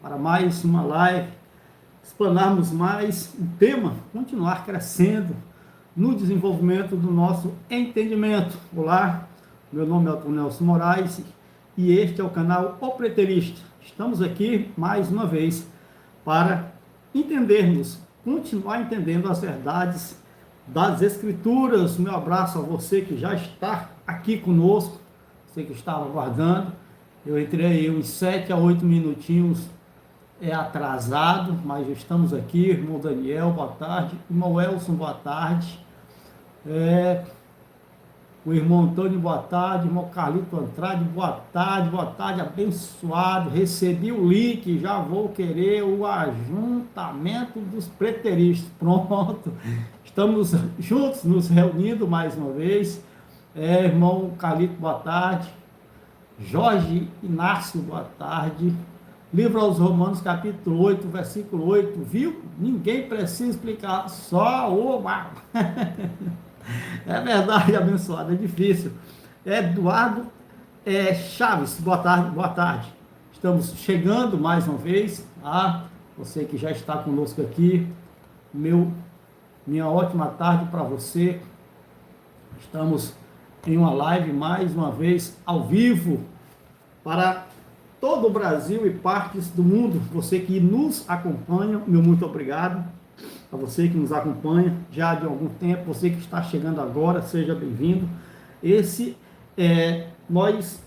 para mais uma live, explanarmos mais um tema, continuar crescendo no desenvolvimento do nosso entendimento. Olá, meu nome é Elton Nelson Moraes e este é o canal O Preterista. Estamos aqui mais uma vez para entendermos, continuar entendendo as verdades das Escrituras. Meu abraço a você que já está aqui conosco, você que estava aguardando. Eu entrei aí uns 7 a 8 minutinhos atrasado, mas estamos aqui. Irmão Daniel, boa tarde. Irmão Elson, boa tarde. O irmão Antônio, boa tarde. Irmão Carlito Andrade, boa tarde, abençoado. Recebi o link, já vou querer o ajuntamento dos preteristas. Pronto, estamos juntos, nos reunindo mais uma vez. Irmão Carlito, boa tarde. Jorge Inácio, boa tarde. Livro aos Romanos, capítulo 8, versículo 8, viu? Ninguém precisa explicar, só o... É verdade, abençoado, é difícil. Eduardo Chaves, boa tarde. Estamos chegando mais uma vez, você que já está conosco aqui, minha ótima tarde para você. Estamos em uma live mais uma vez, ao vivo, para todo o Brasil e partes do mundo. Você que nos acompanha, meu muito obrigado. A você que nos acompanha já de algum tempo, você que está chegando agora, seja bem-vindo. Nós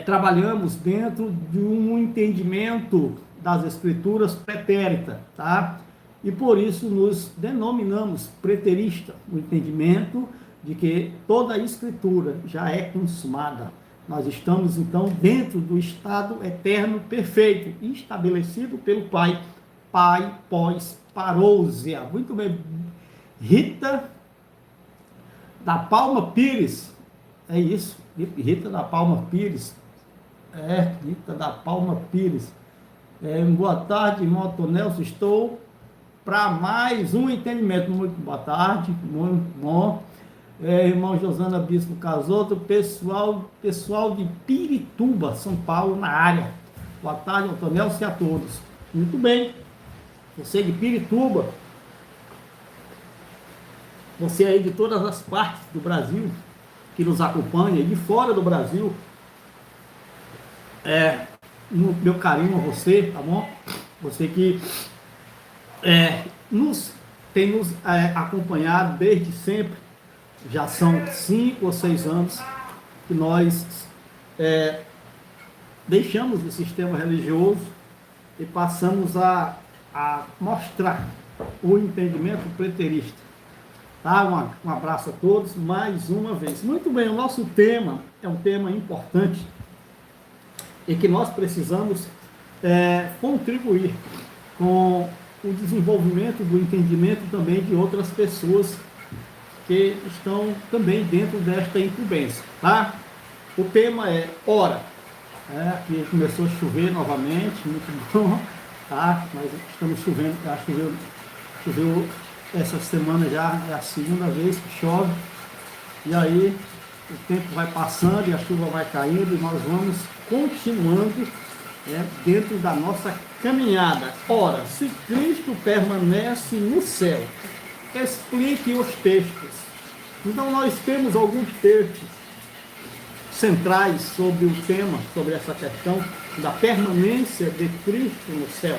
trabalhamos dentro de um entendimento das Escrituras pretérita, tá? E por isso nos denominamos preterista, o entendimento de que toda a Escritura já é consumada. Nós estamos, então, dentro do estado eterno perfeito, estabelecido pelo Pai, pós, parousia. Muito bem. Rita da Palma Pires. É isso. Rita da Palma Pires. Rita da Palma Pires. Boa tarde, irmão Antonelson. Estou para mais um entendimento. Muito boa tarde. Muito bom. Irmão Josana Bispo Casoto, pessoal de Pirituba, São Paulo, na área. Boa tarde, Antonelson, e a todos. Muito bem. Você de Pirituba, você aí de todas as partes do Brasil que nos acompanha, e de fora do Brasil, meu carinho a você, tá bom? Você que tem nos acompanhado desde sempre. Já são 5 ou 6 anos que nós deixamos o sistema religioso e passamos a mostrar o entendimento preterista. Tá? Um abraço a todos mais uma vez. Muito bem, o nosso tema é um tema importante e que nós precisamos contribuir com o desenvolvimento do entendimento também de outras pessoas que estão também dentro desta incumbência, tá? O tema é ora. Aqui começou a chover novamente, muito bom, tá? Nós estamos chovendo, choveu essa semana já, é a segunda vez que chove, e aí o tempo vai passando e a chuva vai caindo e nós vamos continuando dentro da nossa caminhada. Ora, se Cristo permanece no céu, explique os textos. Então nós temos alguns textos centrais sobre o tema, sobre essa questão da permanência de Cristo no céu.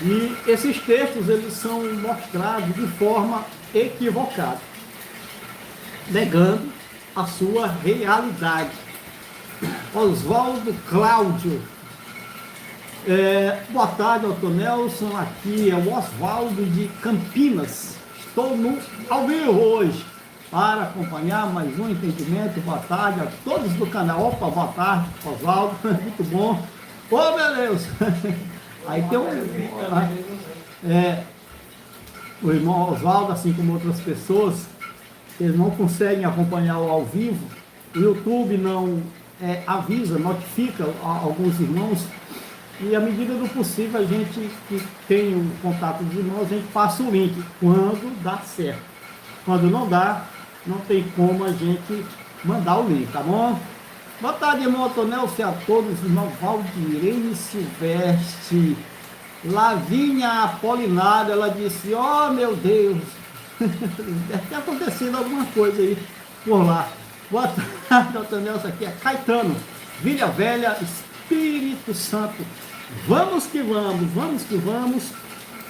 E esses textos, eles são mostrados de forma equivocada, negando a sua realidade. Oswaldo Cláudio. Boa tarde, Antonelson. Aqui é o Oswaldo de Campinas. Estou ao vivo hoje para acompanhar mais um entendimento. Boa tarde a todos do canal. Opa, boa tarde, Oswaldo. Muito bom. Ô, beleza. Aí tem o irmão Oswaldo, assim como outras pessoas, eles não conseguem acompanhar o ao vivo. O YouTube não avisa, notifica alguns irmãos. E à medida do possível, a gente que tem o contato dos irmãos, a gente passa o link, quando dá certo. Quando não dá, não tem como a gente mandar o link, tá bom? Boa tarde, irmão Antonel, a todos, irmão Valdirene Silvestre, Lavínia Apolinário, ela disse, oh meu Deus, deve ter acontecido alguma coisa aí por lá. Boa tarde, Antonel, isso aqui é Caetano, Vila Velha, Espírito Santo. Vamos que vamos,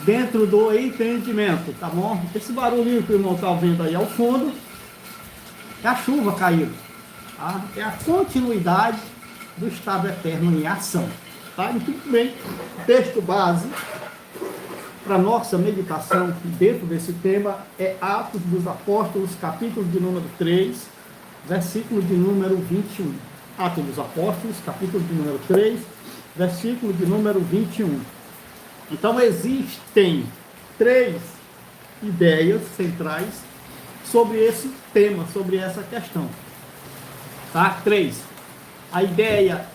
dentro do entendimento, tá bom? Esse barulhinho que o irmão está ouvindo aí ao fundo, é a chuva caindo. Tá? É a continuidade do estado eterno em ação. Tá? Muito bem, texto base para nossa meditação dentro desse tema é Atos dos Apóstolos, capítulo de número 3, versículo de número 21. Atos dos Apóstolos, capítulo de número 3, versículo de número 21. Então existem 3 ideias centrais sobre esse tema, sobre essa questão. Tá? 3. A ideia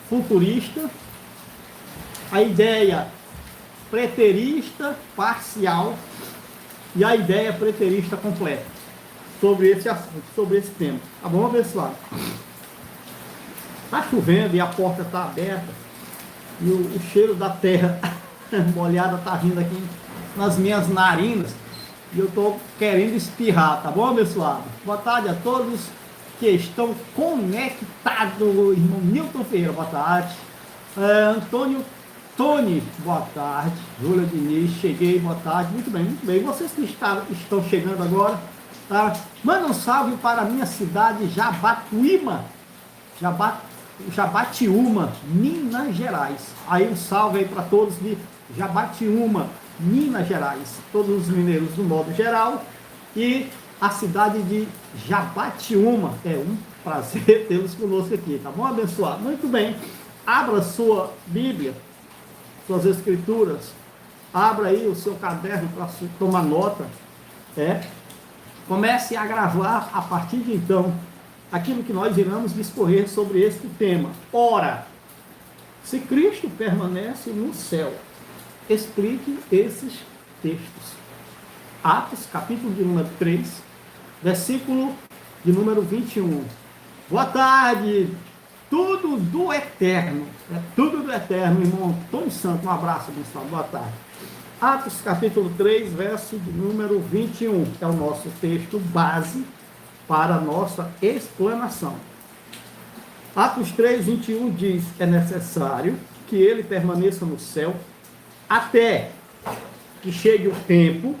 futurista, a ideia preterista parcial e a ideia preterista completa sobre esse assunto, sobre esse tema. Tá bom, pessoal? Tá chovendo e a porta tá aberta e o cheiro da terra molhada tá vindo aqui nas minhas narinas e eu tô querendo espirrar, tá bom, pessoal? Boa tarde a todos que estão conectados, irmão Nilton Ferreira, boa tarde. Antônio Tony, boa tarde. Júlia Diniz, cheguei, boa tarde. Muito bem. Vocês que estão chegando agora, tá? Manda um salve para a minha cidade, Jabatiúma, Minas Gerais. Aí um salve aí para todos de Jabatiúma, Minas Gerais. Todos os mineiros do modo geral. E a cidade de Jabatiúma. É um prazer tê-los conosco aqui, tá bom, abençoado? Muito bem. Abra sua Bíblia, suas escrituras. Abra aí o seu caderno para tomar nota. Comece a gravar a partir de então aquilo que nós iremos discorrer sobre este tema. Ora, se Cristo permanece no céu, explique esses textos. Atos, capítulo de número 3, versículo de número 21. Boa tarde, tudo do eterno. Tudo do eterno, irmão Antônio Santo. Um abraço, pessoal. Boa tarde. Atos, capítulo 3, verso de número 21. É o nosso texto base para a nossa explanação. Atos 3, 21 diz: é necessário que ele permaneça no céu até que chegue o tempo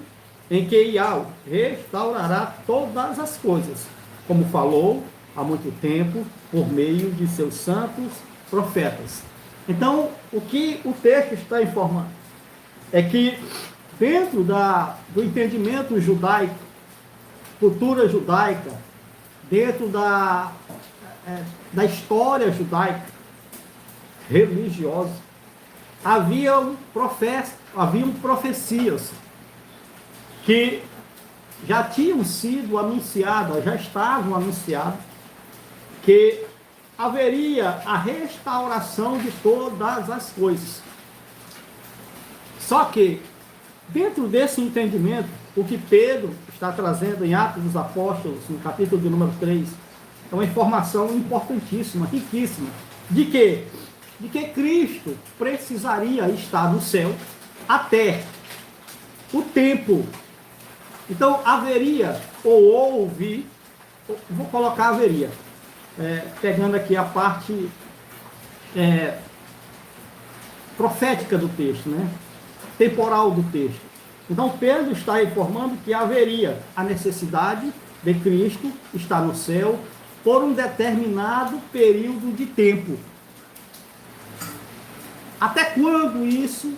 em que Yahweh restaurará todas as coisas, como falou há muito tempo, por meio de seus santos profetas. Então, o que o texto está informando é que, dentro do entendimento judaico, cultura judaica, dentro da história judaica religiosa, haviam profecias que já tinham sido anunciadas, já estavam anunciadas, que haveria a restauração de todas as coisas. Só que, dentro desse entendimento, o que Pedro está trazendo em Atos dos Apóstolos, no capítulo de número 3, é uma informação importantíssima, riquíssima, de que Cristo precisaria estar no céu até o tempo. Então, haveria, ou houve, vou colocar haveria, pegando aqui a parte profética do texto, né? Temporal do texto. Então, Pedro está informando que haveria a necessidade de Cristo estar no céu por um determinado período de tempo. Até quando isso?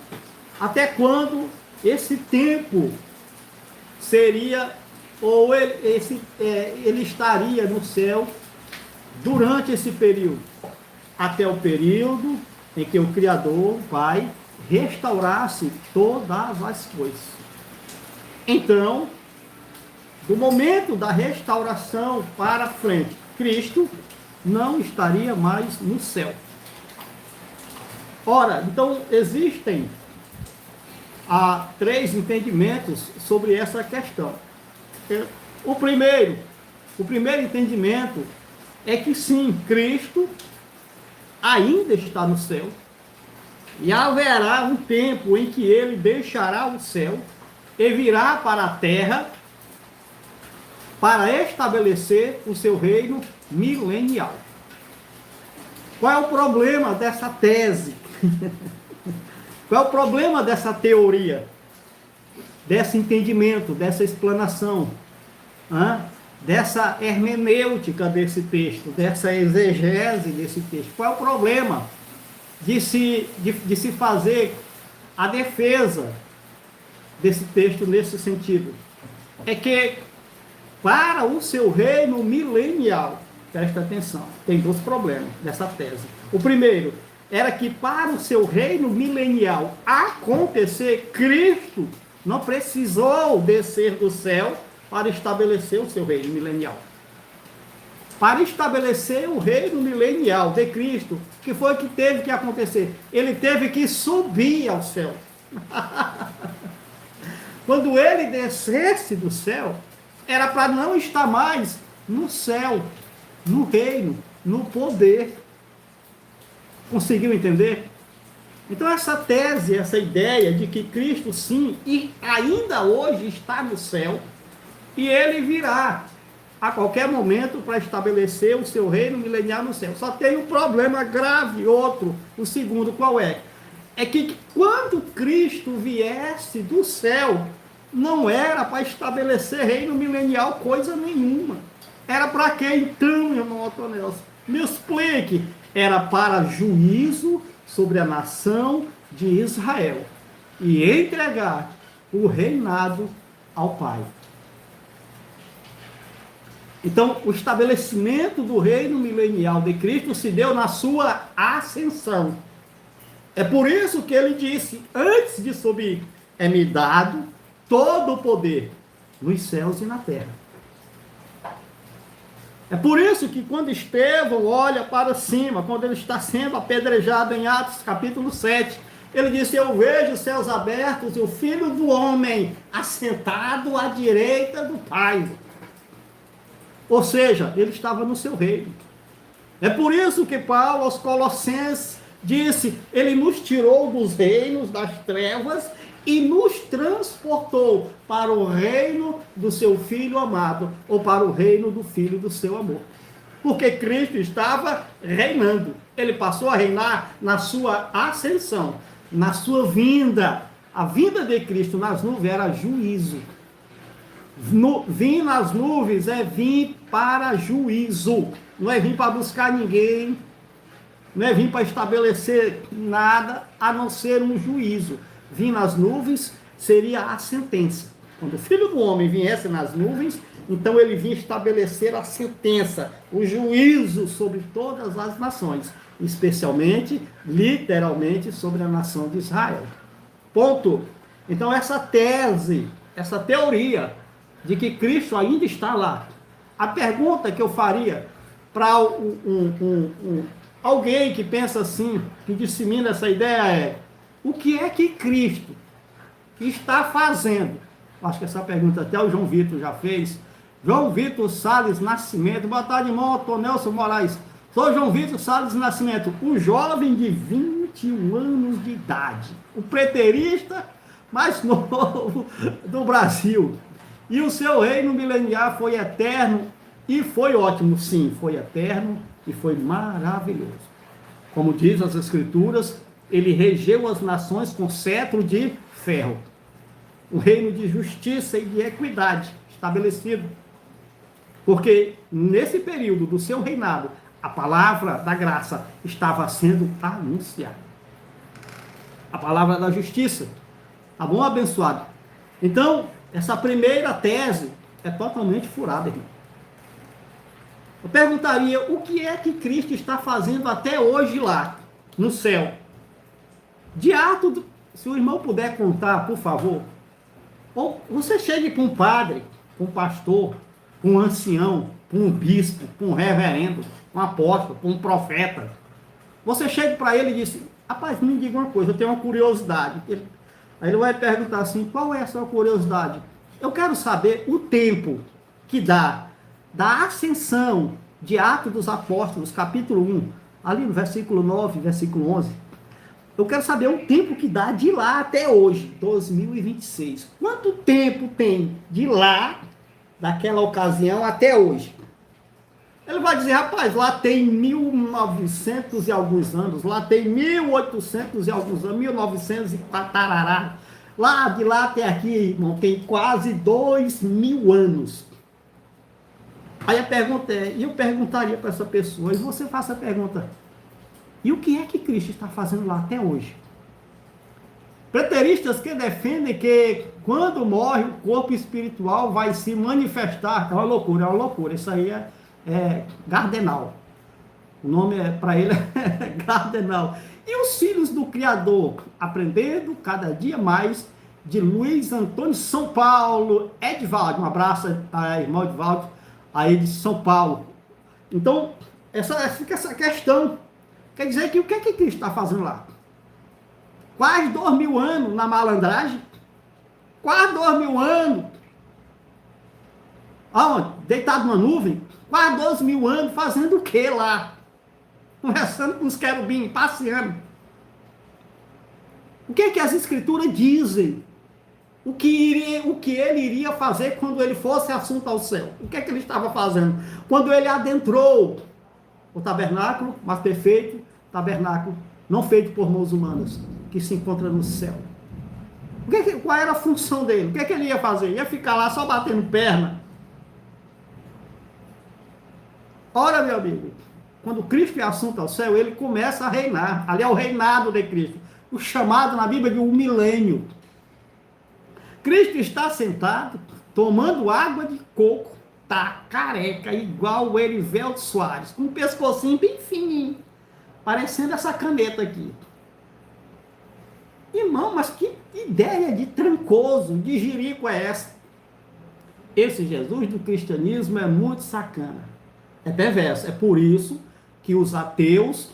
Até quando esse tempo seria, ou ele estaria no céu durante esse período? Até o período em que o Criador vai restaurar-se todas as coisas. Então, do momento da restauração para frente, Cristo não estaria mais no céu. Ora, então existem há 3 entendimentos sobre essa questão. O primeiro entendimento é que sim, Cristo ainda está no céu, e haverá um tempo em que ele deixará o céu e virá para a terra para estabelecer o seu reino milenial. Qual é o problema dessa tese? Qual é o problema dessa teoria? Desse entendimento, dessa explanação, dessa hermenêutica desse texto, dessa exegese desse texto? Qual é o problema de se fazer a defesa desse texto nesse sentido? É que para o seu reino milenial, presta atenção, tem dois problemas dessa tese. O primeiro era que para o seu reino milenial acontecer, Cristo não precisou descer do céu para estabelecer o seu reino milenial. Para estabelecer o reino milenial de Cristo, o que foi que teve que acontecer? Ele teve que subir ao céu. Quando ele descesse do céu, era para não estar mais no céu, no reino, no poder. Conseguiu entender? Então essa tese, essa ideia de que Cristo sim, e ainda hoje está no céu, e ele virá a qualquer momento para estabelecer o seu reino milenial no céu. Só tem um problema grave, outro. O segundo, qual é? É que quando Cristo viesse do céu, não era para estabelecer reino milenial coisa nenhuma. Era para quê então, irmão Otonelson? Me explique. Era para juízo sobre a nação de Israel e entregar o reinado ao Pai. Então, o estabelecimento do reino milenial de Cristo se deu na sua ascensão. É por isso que ele disse, antes de subir, é-me dado todo o poder nos céus e na terra. É por isso que quando Estevão olha para cima, quando ele está sendo apedrejado em Atos capítulo 7, ele disse, eu vejo os céus abertos e o Filho do Homem assentado à direita do Pai. Ou seja, ele estava no seu reino. É por isso que Paulo aos Colossenses disse, ele nos tirou dos reinos das trevas e nos transportou para o reino do seu Filho amado, ou para o reino do Filho do seu amor. Porque Cristo estava reinando. Ele passou a reinar na sua ascensão, na sua vinda. A vinda de Cristo nas nuvens era juízo. Vir nas nuvens é vir para juízo. Não é vir para buscar ninguém. Não é vir para estabelecer nada, a não ser um juízo. Vir nas nuvens seria a sentença. Quando o Filho do Homem viesse nas nuvens, então ele vinha estabelecer a sentença, o juízo sobre todas as nações, especialmente, literalmente, sobre a nação de Israel. Ponto. Então essa tese, essa teoria de que Cristo ainda está lá, a pergunta que eu faria para alguém que pensa assim, que dissemina essa ideia é, o que é que Cristo está fazendo? Acho que essa pergunta até o João Vitor já fez. João Vitor Salles Nascimento. Boa tarde, irmão Otonelson Moraes. Sou João Vitor Salles Nascimento, um jovem de 21 anos de idade. O preterista mais novo do Brasil. E o seu reino milenial foi eterno e foi ótimo. Sim, foi eterno e foi maravilhoso. Como diz as Escrituras, ele regeu as nações com cetro de ferro. O reino de justiça e de equidade estabelecido. Porque nesse período do seu reinado, a palavra da graça estava sendo anunciada. A palavra da justiça. Tá bom, abençoado? Então, essa primeira tese é totalmente furada, irmão. Eu perguntaria, o que é que Cristo está fazendo até hoje lá, no céu? De ato, se o irmão puder contar, por favor. Ou você chegue para um padre, para um pastor, para um ancião, para um bispo, para um reverendo, para um apóstolo, para um profeta. Você chega para ele e diz, rapaz, me diga uma coisa, eu tenho uma curiosidade. Aí ele vai perguntar assim, qual é a sua curiosidade? Eu quero saber o tempo que dá da ascensão de Atos dos Apóstolos, capítulo 1, ali no versículo 9, versículo 11, eu quero saber o tempo que dá de lá até hoje, 2026. Quanto tempo tem de lá, daquela ocasião, até hoje? Ele vai dizer, rapaz, lá tem 1900 e alguns anos, lá tem 1800 e alguns anos, 1900 e patarará. Lá, de lá até aqui, irmão, tem quase 2000 anos. Aí a pergunta é, e eu perguntaria para essa pessoa, e você faça a pergunta, e o que é que Cristo está fazendo lá até hoje? Preteristas que defendem que quando morre o corpo espiritual vai se manifestar, é uma loucura, isso aí é Gardenal. O nome para ele é Gardenal. E os filhos do Criador, aprendendo cada dia mais, de Luiz Antônio São Paulo, Edvaldo, um abraço a irmão Edvaldo, aí de São Paulo. Então, fica essa questão. Quer dizer que o que é que Cristo está fazendo lá? Quase 2000 anos na malandragem? Quase 2000 anos. Aonde? Deitado numa nuvem? Quase 2000 anos fazendo o que lá? Conversando com os querubins, passeando. O que é que as escrituras dizem? O que ele iria fazer quando ele fosse assunto ao céu? O que é que ele estava fazendo? Quando ele adentrou o tabernáculo, mas perfeito, tabernáculo não feito por mãos humanas, que se encontra no céu. Qual era a função dele? O que é que ele ia fazer? Ia ficar lá só batendo perna? Ora, meu amigo, quando Cristo é assunto ao céu, ele começa a reinar. Ali é o reinado de Cristo. O chamado na Bíblia de um milênio. Cristo está sentado, tomando água de coco, tá careca, igual o Erivelto Soares, com um pescocinho bem fininho, parecendo essa caneta aqui. Irmão, mas que ideia de trancoso, de jirico é essa? Esse Jesus do cristianismo é muito sacana, é perverso. É por isso que os ateus,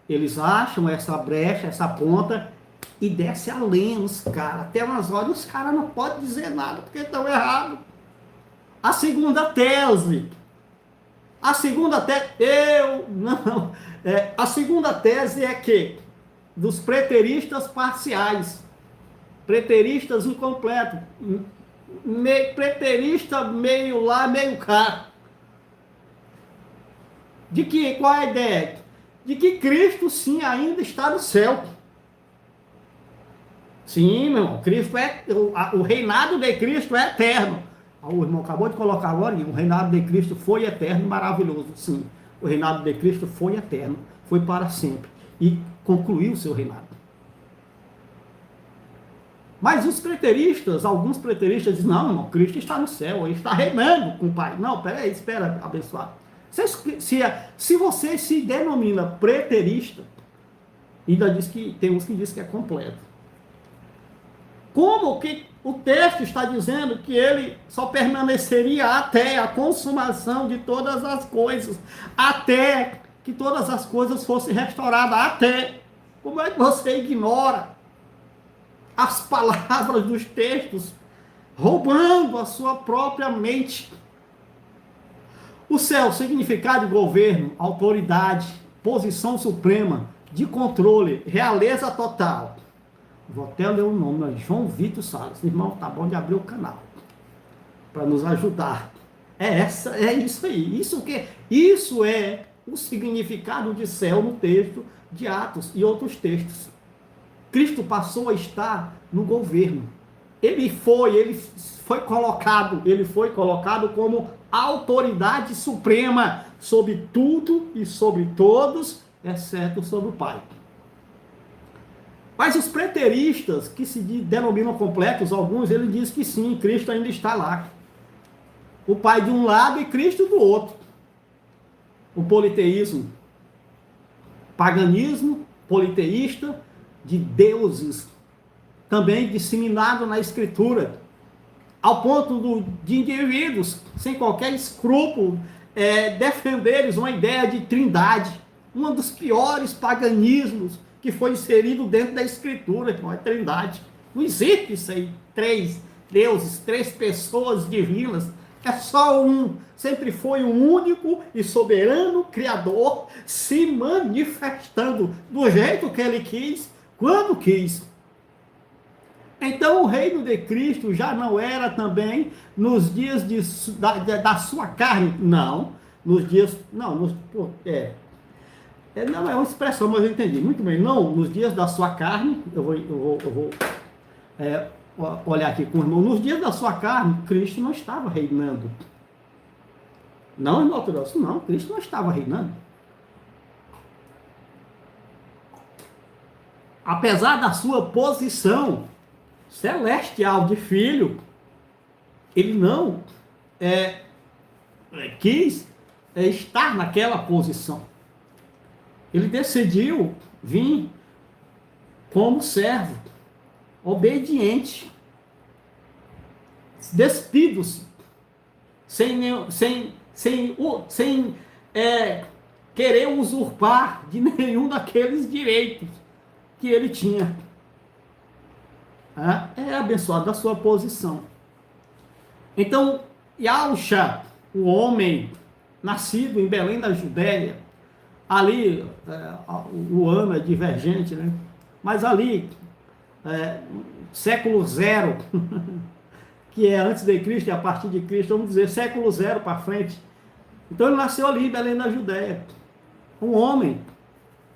eles acham essa brecha, essa ponta, e desce além os caras. Até umas horas os caras não podem dizer nada, porque estão errados. A segunda tese, a segunda tese é que dos preteristas parciais, preteristas incompletos, preterista meio lá, meio cá. Qual é a ideia? De que Cristo sim ainda está no céu. Sim, meu irmão, Cristo o reinado de Cristo é eterno. O irmão acabou de colocar agora, o reinado de Cristo foi eterno e maravilhoso. Sim, o reinado de Cristo foi eterno, foi para sempre. E concluiu o seu reinado. Mas os preteristas, alguns preteristas dizem, não, irmão, Cristo está no céu, ele está reinando com o Pai. Não, peraí, espera, abençoado. Se você se denomina preterista, ainda diz que tem uns que dizem que é completo. Como que o texto está dizendo que ele só permaneceria até a consumação de todas as coisas, até que todas as coisas fossem restauradas, até. Como é que você ignora as palavras dos textos, roubando a sua própria mente? O céu, significado de governo, autoridade, posição suprema, de controle, realeza total. Vou até ler o nome, João Vitor Salles. Irmão, tá bom de abrir o canal para nos ajudar. É isso aí. Isso é o significado de céu no texto de Atos e outros textos. Cristo passou a estar no governo. Ele foi colocado como autoridade suprema sobre tudo e sobre todos, exceto sobre o Pai. Mas os preteristas, que se denominam completos, alguns, ele diz que sim, Cristo ainda está lá. O Pai de um lado e Cristo do outro. O politeísmo, paganismo politeísta de deuses, também disseminado na Escritura, ao ponto de indivíduos, sem qualquer escrúpulo, defenderem uma ideia de trindade, um dos piores paganismos que foi inserido dentro da Escritura, que não é trindade. Não existe isso aí, 3 deuses, 3 pessoas divinas, É só um. Sempre foi um único e soberano Criador se manifestando do jeito que ele quis, quando quis. Então o reino de Cristo já não era também nos dias da sua carne. Não. Nos dias. Não, não, é uma expressão, mas eu entendi. Muito bem. Não, nos dias da sua carne, eu vou olhar aqui com o irmão. Nos dias da sua carne, Cristo não estava reinando. Não, irmão ortodoxo, não. Cristo não estava reinando. Apesar da sua posição celestial de filho, ele não quis estar naquela posição. Ele decidiu vir como servo, obediente, despido-se, sem querer usurpar de nenhum daqueles direitos que ele tinha. É abençoado da sua posição. Então, Yahusha, o homem nascido em Belém da Judéia, ali, o ano é divergente, né? Mas ali, século zero, que é antes de Cristo e a partir de Cristo, vamos dizer, século zero para frente. Então ele nasceu ali em Belém da Judéia. Um homem,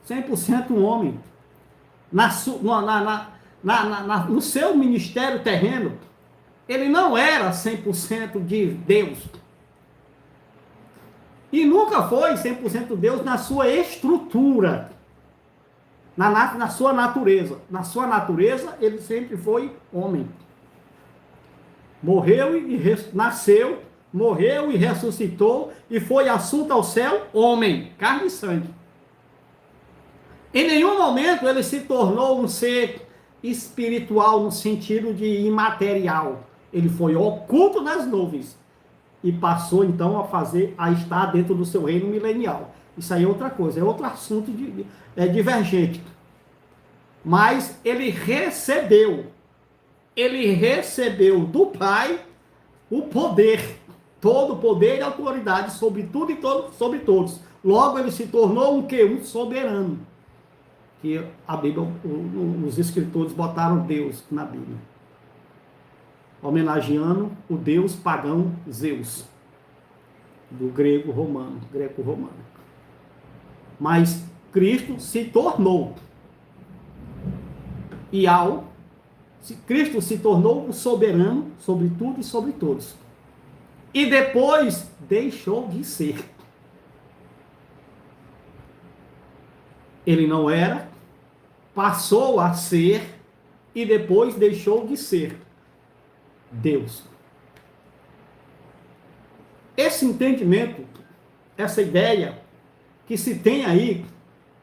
100% um homem. No seu ministério terreno, ele não era 100% de Deus. E nunca foi 100% Deus na sua estrutura, na sua natureza. Na sua natureza, ele sempre foi homem. Morreu e nasceu, morreu e ressuscitou, e foi assunto ao céu, homem, carne e sangue. Em nenhum momento ele se tornou um ser espiritual no sentido de imaterial. Ele foi oculto nas nuvens e passou então a estar dentro do seu reino milenial. Isso aí é outra coisa, é outro assunto divergente. Mas ele recebeu do Pai o poder, todo o poder e autoridade sobre tudo e sobre todos. Logo ele se tornou um quê? Um soberano. Que a Bíblia, os escritores botaram Deus na Bíblia, homenageando o deus pagão Zeus, do greco-romano. Mas Cristo se tornou, Cristo se tornou o soberano sobre tudo e sobre todos. E depois deixou de ser. Ele não era, passou a ser e depois deixou de ser Deus. Esse entendimento, essa ideia que se tem aí,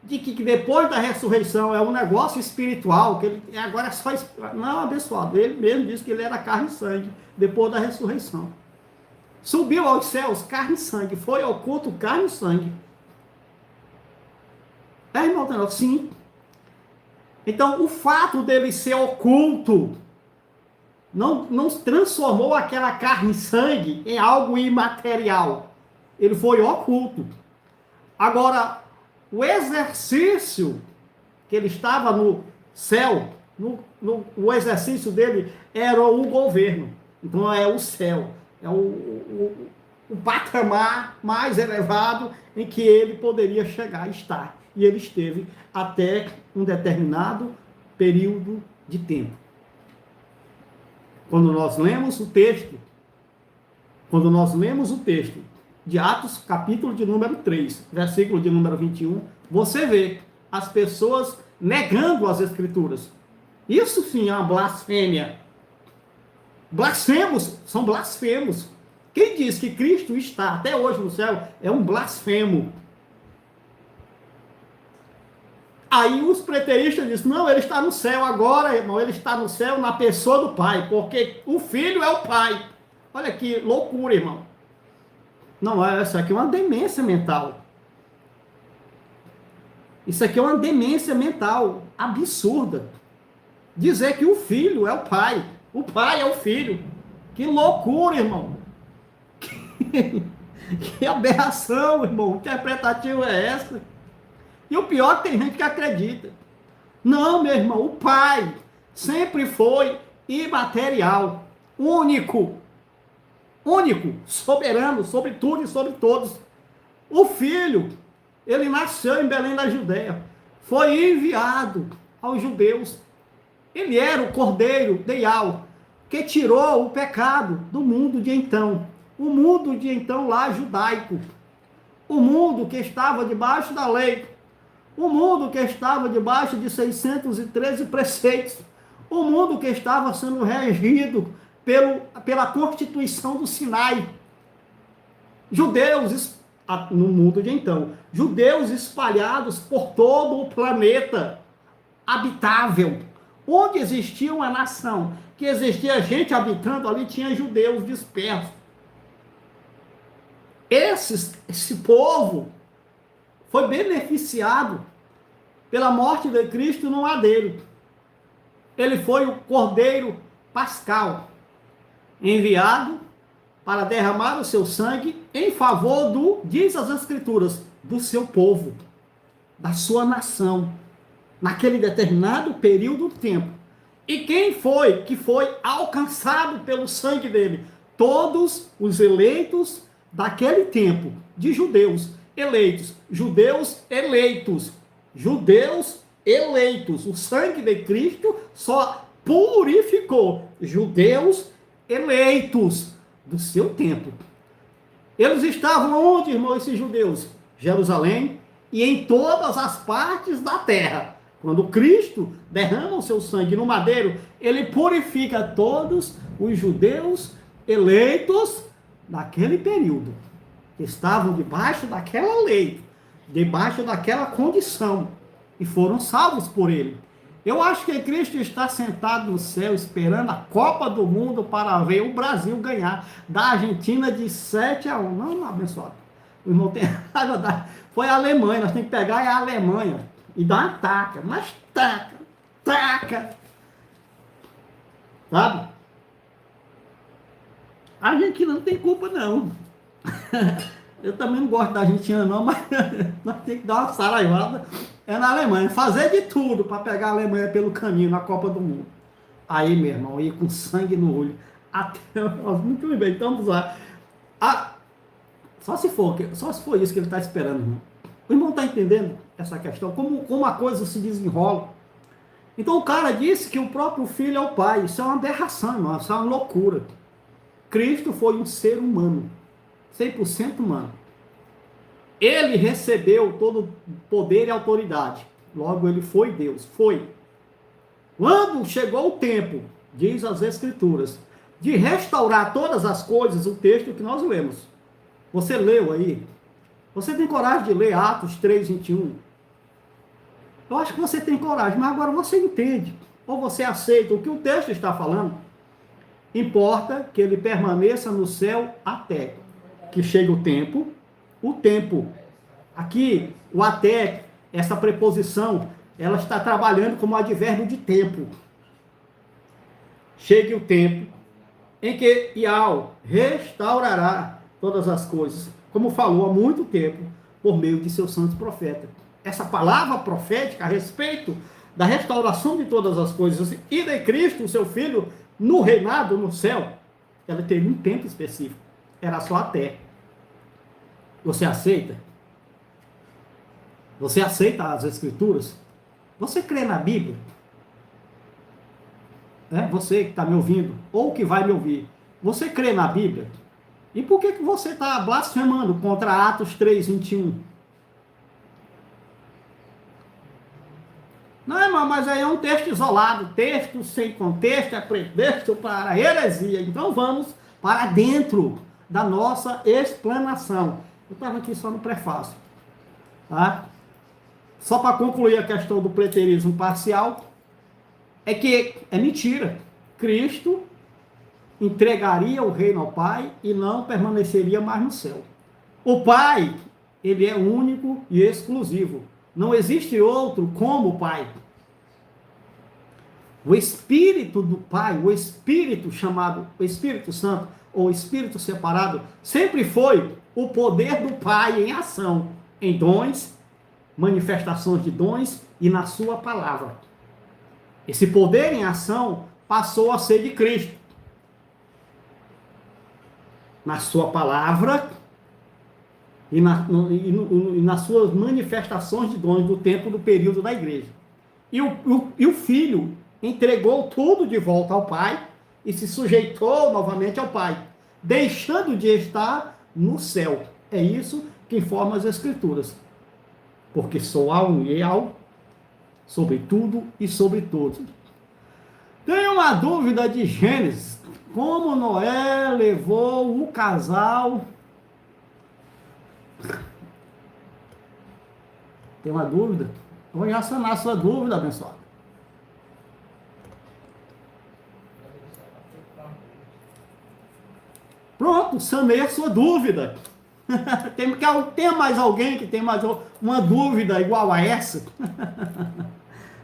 de que depois da ressurreição é um negócio espiritual, que ele agora é só... Não, abençoado, ele mesmo disse que ele era carne e sangue, depois da ressurreição. Subiu aos céus, carne e sangue, foi ao culto, carne e sangue. Irmão? Sim. Então, o fato dele ser oculto não transformou aquela carne e sangue em algo imaterial. Ele foi oculto. Agora, o exercício que ele estava no céu, o exercício dele era o governo. Então, é o céu. É o patamar mais elevado em que ele poderia chegar e estar. E ele esteve até um determinado período de tempo. Quando nós lemos o texto de Atos, capítulo de número 3, versículo de número 21, você vê as pessoas negando as Escrituras. Isso sim é uma blasfêmia. Blasfemos, são blasfemos. Quem diz que Cristo está até hoje no céu é um blasfemo. Aí os preteristas dizem, não, ele está no céu agora, irmão, ele está no céu na pessoa do Pai, porque o Filho é o Pai. Olha que loucura, irmão. Não, isso aqui é uma demência mental. Isso aqui é uma demência mental absurda. Dizer que o Filho é o Pai é o Filho. Que loucura, irmão. Que aberração, irmão, interpretativa é essa? E o pior é que tem gente que acredita. Não, meu irmão, o Pai sempre foi imaterial, único, soberano sobre tudo e sobre todos. O Filho, ele nasceu em Belém da Judéia, foi enviado aos judeus. Ele era o Cordeiro de Iau, que tirou o pecado do mundo de então. O mundo de então lá judaico. O mundo que estava debaixo da lei. O mundo que estava debaixo de 613 preceitos. O mundo que estava sendo regido pela Constituição do Sinai. Judeus, no mundo de então, judeus espalhados por todo o planeta habitável. Onde existia uma nação, que existia gente habitando ali, tinha judeus dispersos. Esse povo foi beneficiado pela morte de Cristo no madeiro. Ele foi o Cordeiro Pascal, enviado para derramar o seu sangue em favor diz as Escrituras, do seu povo, da sua nação, naquele determinado período de tempo. E quem foi que foi alcançado pelo sangue dele? Todos os eleitos daquele tempo, de judeus eleitos, judeus eleitos, judeus eleitos. O sangue de Cristo só purificou judeus eleitos do seu tempo. Eles estavam onde, irmão, esses judeus? Jerusalém e em todas as partes da terra. Quando Cristo derrama o seu sangue no madeiro, ele purifica todos os judeus eleitos daquele período, que estavam debaixo daquela lei, debaixo daquela condição, e foram salvos por ele. Eu acho que Cristo está sentado no céu, esperando a Copa do Mundo para ver o Brasil ganhar da Argentina de 7-1. Não, abençoado. O irmão tem raiva da... Foi a Alemanha, nós temos que pegar a Alemanha e dar uma taca, mas taca. Sabe? A Argentina não tem culpa, não. Eu também não gosto da Argentina, não, mas nós temos que dar uma saraivada. É na Alemanha. Fazer de tudo para pegar a Alemanha pelo caminho na Copa do Mundo. Aí, meu irmão, ia com sangue no olho. Até... Muito bem, então vamos lá. Só se for isso que ele está esperando, irmão. O irmão está entendendo essa questão? Como a coisa se desenrola. Então o cara disse que o próprio filho é o pai. Isso é uma aberração, irmão. Isso é uma loucura. Cristo foi um ser humano. 100% humano. Ele recebeu todo o poder e autoridade. Logo, ele foi Deus. Foi. Quando chegou o tempo, diz as Escrituras, de restaurar todas as coisas, o texto que nós lemos. Você leu aí? Você tem coragem de ler Atos 3:21? Eu acho que você tem coragem, mas agora você entende. Ou você aceita o que o texto está falando. Importa que ele permaneça no céu até que chegue o tempo. Aqui, o até, essa preposição, ela está trabalhando como advérbio de tempo. Chegue o tempo em que Iau restaurará todas as coisas, como falou há muito tempo, por meio de seus santos profetas. Essa palavra profética a respeito da restauração de todas as coisas e de Cristo, o seu Filho, no reinado, no céu, ela teria um tempo específico. Era só até. Você aceita? Você aceita as Escrituras? Você crê na Bíblia? Você que está me ouvindo, ou que vai me ouvir, você crê na Bíblia? E por que você está blasfemando contra Atos 3:21? Não, irmão, mas aí é um texto isolado, texto sem contexto, é pretexto para heresia. Então vamos para dentro da nossa explanação. Eu estava aqui só no prefácio. Tá? Só para concluir a questão do preterismo parcial, é que é mentira. Cristo entregaria o reino ao Pai e não permaneceria mais no céu. O Pai, ele é único e exclusivo. Não existe outro como o Pai. O Espírito do Pai, o Espírito chamado o Espírito Santo, ou espírito separado, sempre foi o poder do Pai em ação, em dons, manifestações de dons e na sua palavra. Esse poder em ação passou a ser de Cristo. Na sua palavra e nas suas manifestações de dons do tempo do período da igreja. E o Filho entregou tudo de volta ao Pai e se sujeitou novamente ao Pai, deixando de estar no céu. É isso que informa as Escrituras. Porque sou a um e ao, sobre tudo e sobre todos. Tem uma dúvida de Gênesis. Como Noé levou o casal... Tem uma dúvida? Eu vou já sanar a sua dúvida, abençoado. Pronto, sanei a sua dúvida. Tem mais alguém que tem mais uma dúvida igual a essa?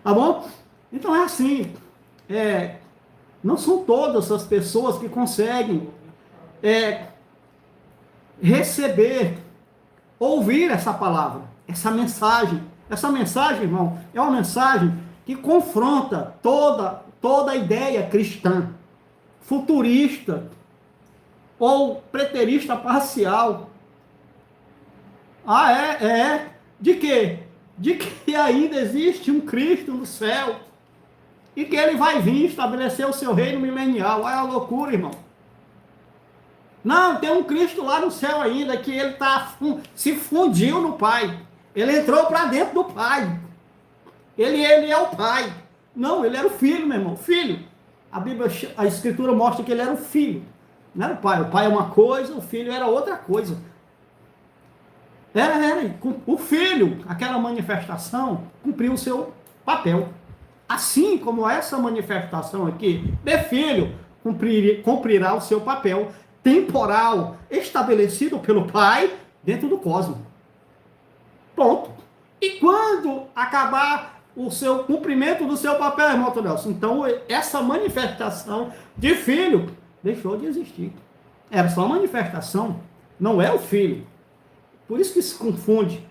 Tá bom? Então é assim. Não são todas as pessoas que conseguem receber, ouvir essa palavra, essa mensagem. Essa mensagem, irmão, é uma mensagem que confronta toda a ideia cristã, futurista ou preterista parcial. De quê? De que ainda existe um Cristo no céu e que ele vai vir estabelecer o seu reino milenial. Olha a loucura, irmão. Não, tem um Cristo lá no céu ainda, que ele se fundiu no Pai. Ele entrou para dentro do Pai. Ele é o Pai. Não, ele era o Filho, meu irmão. Filho. A Escritura mostra que ele era o Filho. Não era o Pai. O Pai é uma coisa, o Filho era outra coisa. O Filho, aquela manifestação, cumpriu o seu papel. Assim como essa manifestação aqui, de Filho, cumprirá o seu papel temporal, estabelecido pelo Pai, dentro do cosmos. Pronto. E quando acabar o seu cumprimento do seu papel, irmão Nelson, então essa manifestação de Filho deixou de existir. Era só uma manifestação, não é o Filho. Por isso que se confunde.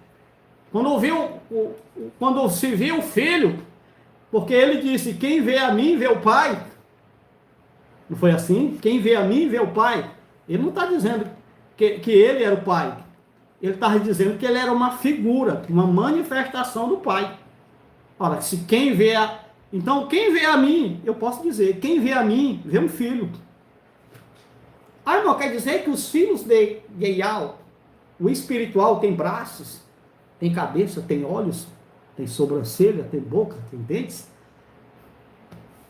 Quando se viu o Filho, porque ele disse, quem vê a mim, vê o Pai. Não foi assim? Quem vê a mim, vê o Pai. Ele não está dizendo que ele era o Pai. Ele está dizendo que ele era uma figura, uma manifestação do Pai. Ora, então, quem vê a mim, eu posso dizer, quem vê a mim, vê um filho. Irmão, quer dizer que os filhos de Ial, o espiritual, tem braços, tem cabeça, tem olhos, tem sobrancelha, tem boca, tem dentes,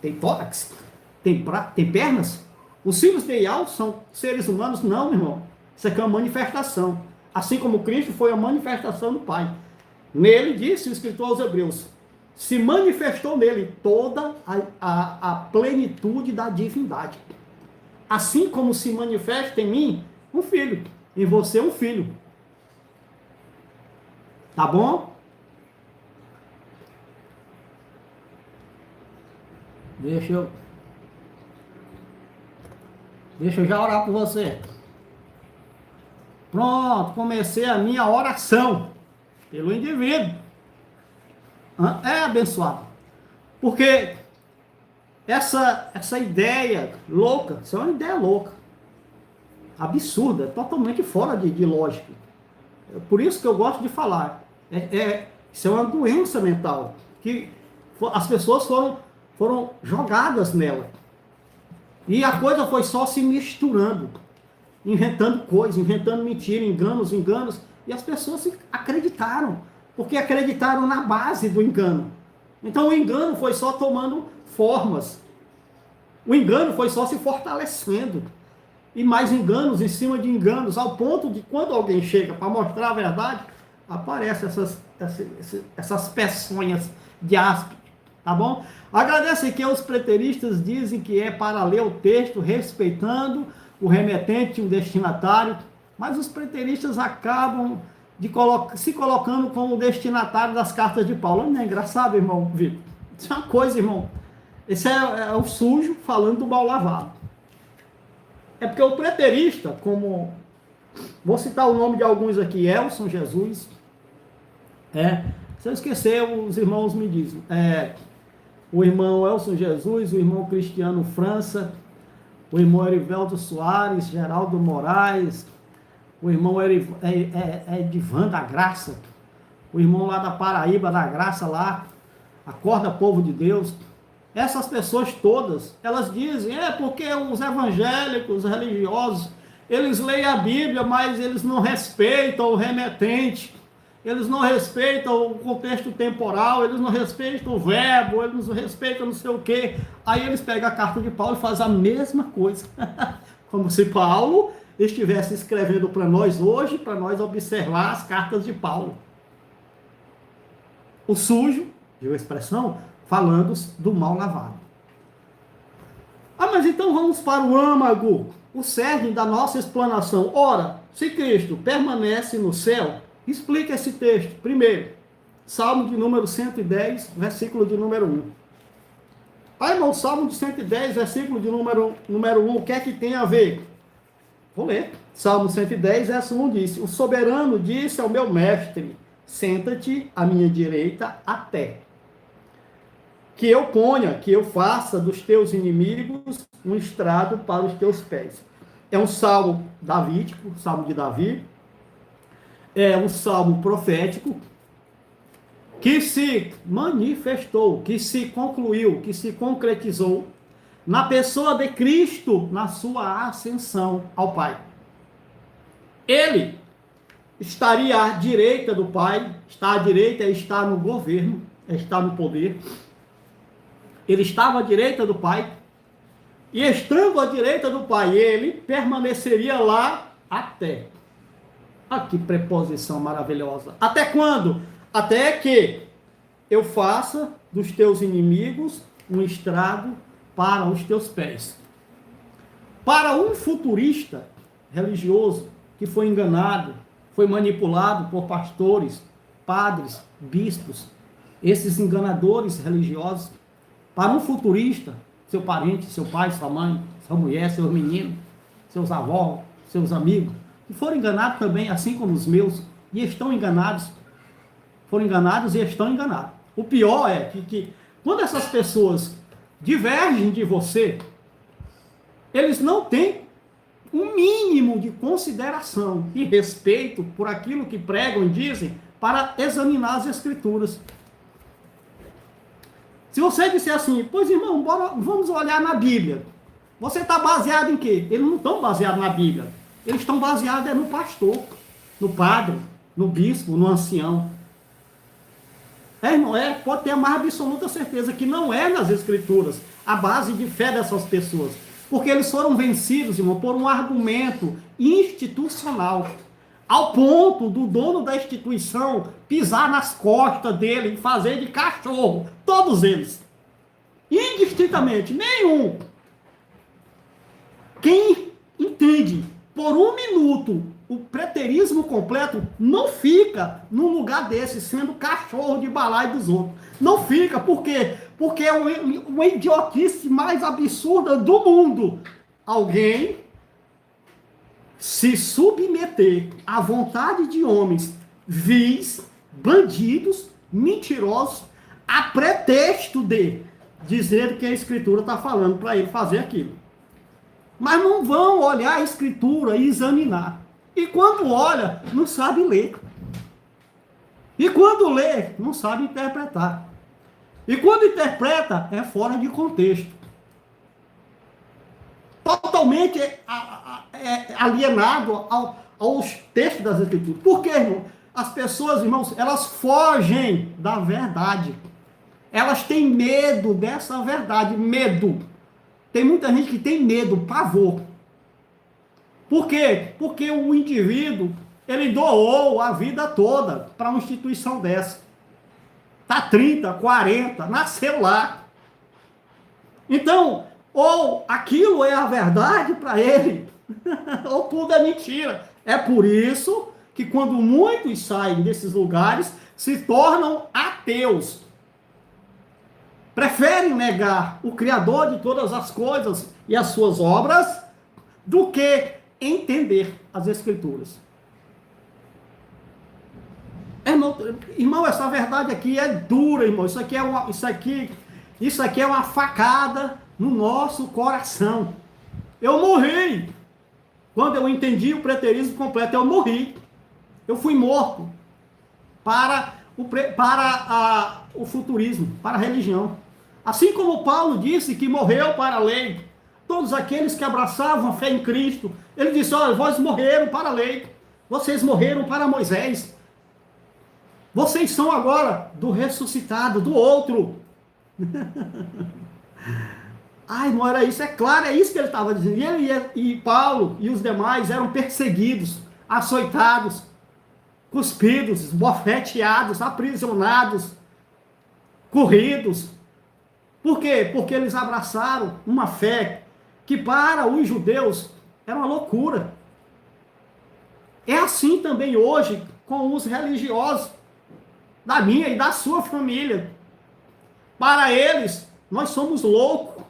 tem tórax, tem pernas. Os filhos de Ial são seres humanos? Não, meu irmão. Isso aqui é uma manifestação. Assim como Cristo foi a manifestação do Pai. Nele, disse o escritor aos Hebreus, se manifestou nele toda a plenitude da divindade. Assim como se manifesta em mim um filho, em você um filho. Tá bom? Deixa eu já orar por você. Pronto, comecei a minha oração pelo indivíduo. Abençoado. Porque essa ideia louca, isso é uma ideia louca, absurda, totalmente fora de lógica. Por isso que eu gosto de falar. Isso é uma doença mental, que as pessoas foram jogadas nela. E a coisa foi só se misturando, inventando coisas, inventando mentira, enganos, e as pessoas acreditaram, porque acreditaram na base do engano. Então o engano foi só tomando formas, o engano foi só se fortalecendo, e mais enganos em cima de enganos, ao ponto de quando alguém chega para mostrar a verdade, aparecem essas peçonhas de áspide, tá bom? Agradeço que os preteristas dizem que é para ler o texto respeitando o remetente e o destinatário, mas os preteristas acabam se colocando como destinatário das cartas de Paulo. Não é engraçado, irmão Vitor? Isso é uma coisa, irmão. Esse é o sujo falando do mal lavado. É porque o preterista, como... Vou citar o nome de alguns aqui, Elson Jesus. Se eu esquecer, os irmãos me dizem. O irmão Elson Jesus, o irmão Cristiano França, o irmão Erivelto Soares, Geraldo Moraes, o irmão Edivan da Graça, o irmão lá da Paraíba da Graça lá, Acorda Povo de Deus. Essas pessoas todas, elas dizem, porque os evangélicos, os religiosos, eles leem a Bíblia, mas eles não respeitam o remetente, eles não respeitam o contexto temporal, eles não respeitam o verbo, eles não respeitam não sei o quê. Aí eles pegam a carta de Paulo e fazem a mesma coisa. Como se Paulo estivesse escrevendo para nós hoje, para nós observar as cartas de Paulo. O sujo, viu a expressão? Falando do mal lavado. Mas então vamos para o âmago, o cerne da nossa explanação. Ora, se Cristo permanece no céu, explica esse texto. Primeiro, Salmo de número 110, versículo de número 1. Irmão, Salmo de 110, versículo de número 1, o que é que tem a ver? Vou ler. Salmo 110, verso 1 diz: O soberano disse ao meu mestre, senta-te à minha direita até que eu faça dos teus inimigos um estrado para os teus pés. É um salmo davídico, salmo de Davi, é um salmo profético, que se manifestou, que se concluiu, que se concretizou na pessoa de Cristo, na sua ascensão ao Pai. Ele estaria à direita do Pai, está à direita, está no governo, está no poder. Ele estava à direita do Pai, e estando à direita do Pai, ele permaneceria lá até. Que preposição maravilhosa. Até quando? Até que eu faça dos teus inimigos um estrado para os teus pés. Para um futurista religioso que foi enganado, foi manipulado por pastores, padres, bispos, esses enganadores religiosos, para um futurista, seu parente, seu pai, sua mãe, sua mulher, seus meninos, seus avós, seus amigos, que foram enganados também, assim como os meus, e estão enganados, foram enganados e estão enganados. O pior é que quando essas pessoas divergem de você, eles não têm um mínimo de consideração e respeito por aquilo que pregam e dizem para examinar as Escrituras. Se você disser assim, pois irmão, vamos olhar na Bíblia. Você está baseado em quê? Eles não estão baseados na Bíblia. Eles estão baseados no pastor, no padre, no bispo, no ancião. Não é? Pode ter a mais absoluta certeza que não é nas Escrituras a base de fé dessas pessoas. Porque eles foram vencidos, irmão, por um argumento institucional. Ao ponto do dono da instituição pisar nas costas dele e fazer de cachorro. Todos eles. Indistintamente. Nenhum. Quem entende por um minuto o preterismo completo não fica num lugar desse sendo cachorro de balaio dos outros. Não fica. Por quê? Porque é uma idiotice mais absurda do mundo. Alguém se submeter à vontade de homens vis, bandidos, mentirosos, a pretexto de dizer que a Escritura está falando para ele fazer aquilo. Mas não vão olhar a Escritura e examinar. E quando olha, não sabe ler. E quando lê, não sabe interpretar. E quando interpreta, é fora de contexto. Totalmente alienado aos textos das Escrituras. Por quê, irmão? As pessoas, irmãos, elas fogem da verdade. Elas têm medo dessa verdade. Medo. Tem muita gente que tem medo, pavor. Por quê? Porque o indivíduo, ele doou a vida toda para uma instituição dessa. Está 30, 40, nasceu lá. Então, ou aquilo é a verdade para ele, ou tudo é mentira. É por isso que quando muitos saem desses lugares, se tornam ateus. Preferem negar o Criador de todas as coisas e as suas obras, do que entender as Escrituras. Irmão, essa verdade aqui é dura, irmão. Isso aqui é uma facada no nosso coração. Eu morri. Quando eu entendi o preterismo completo, eu morri. Eu fui morto para o futurismo, para a religião. Assim como Paulo disse que morreu para a lei, todos aqueles que abraçavam a fé em Cristo, ele disse, olha, vós morreram para a lei, vocês morreram para Moisés, vocês são agora do ressuscitado, do outro. Ai, não era isso, é claro, é isso que ele estava dizendo. E Paulo e os demais eram perseguidos, açoitados, cuspidos, esbofeteados, aprisionados, corridos. Por quê? Porque eles abraçaram uma fé que para os judeus era uma loucura. É assim também hoje com os religiosos da minha e da sua família. Para eles, nós somos loucos.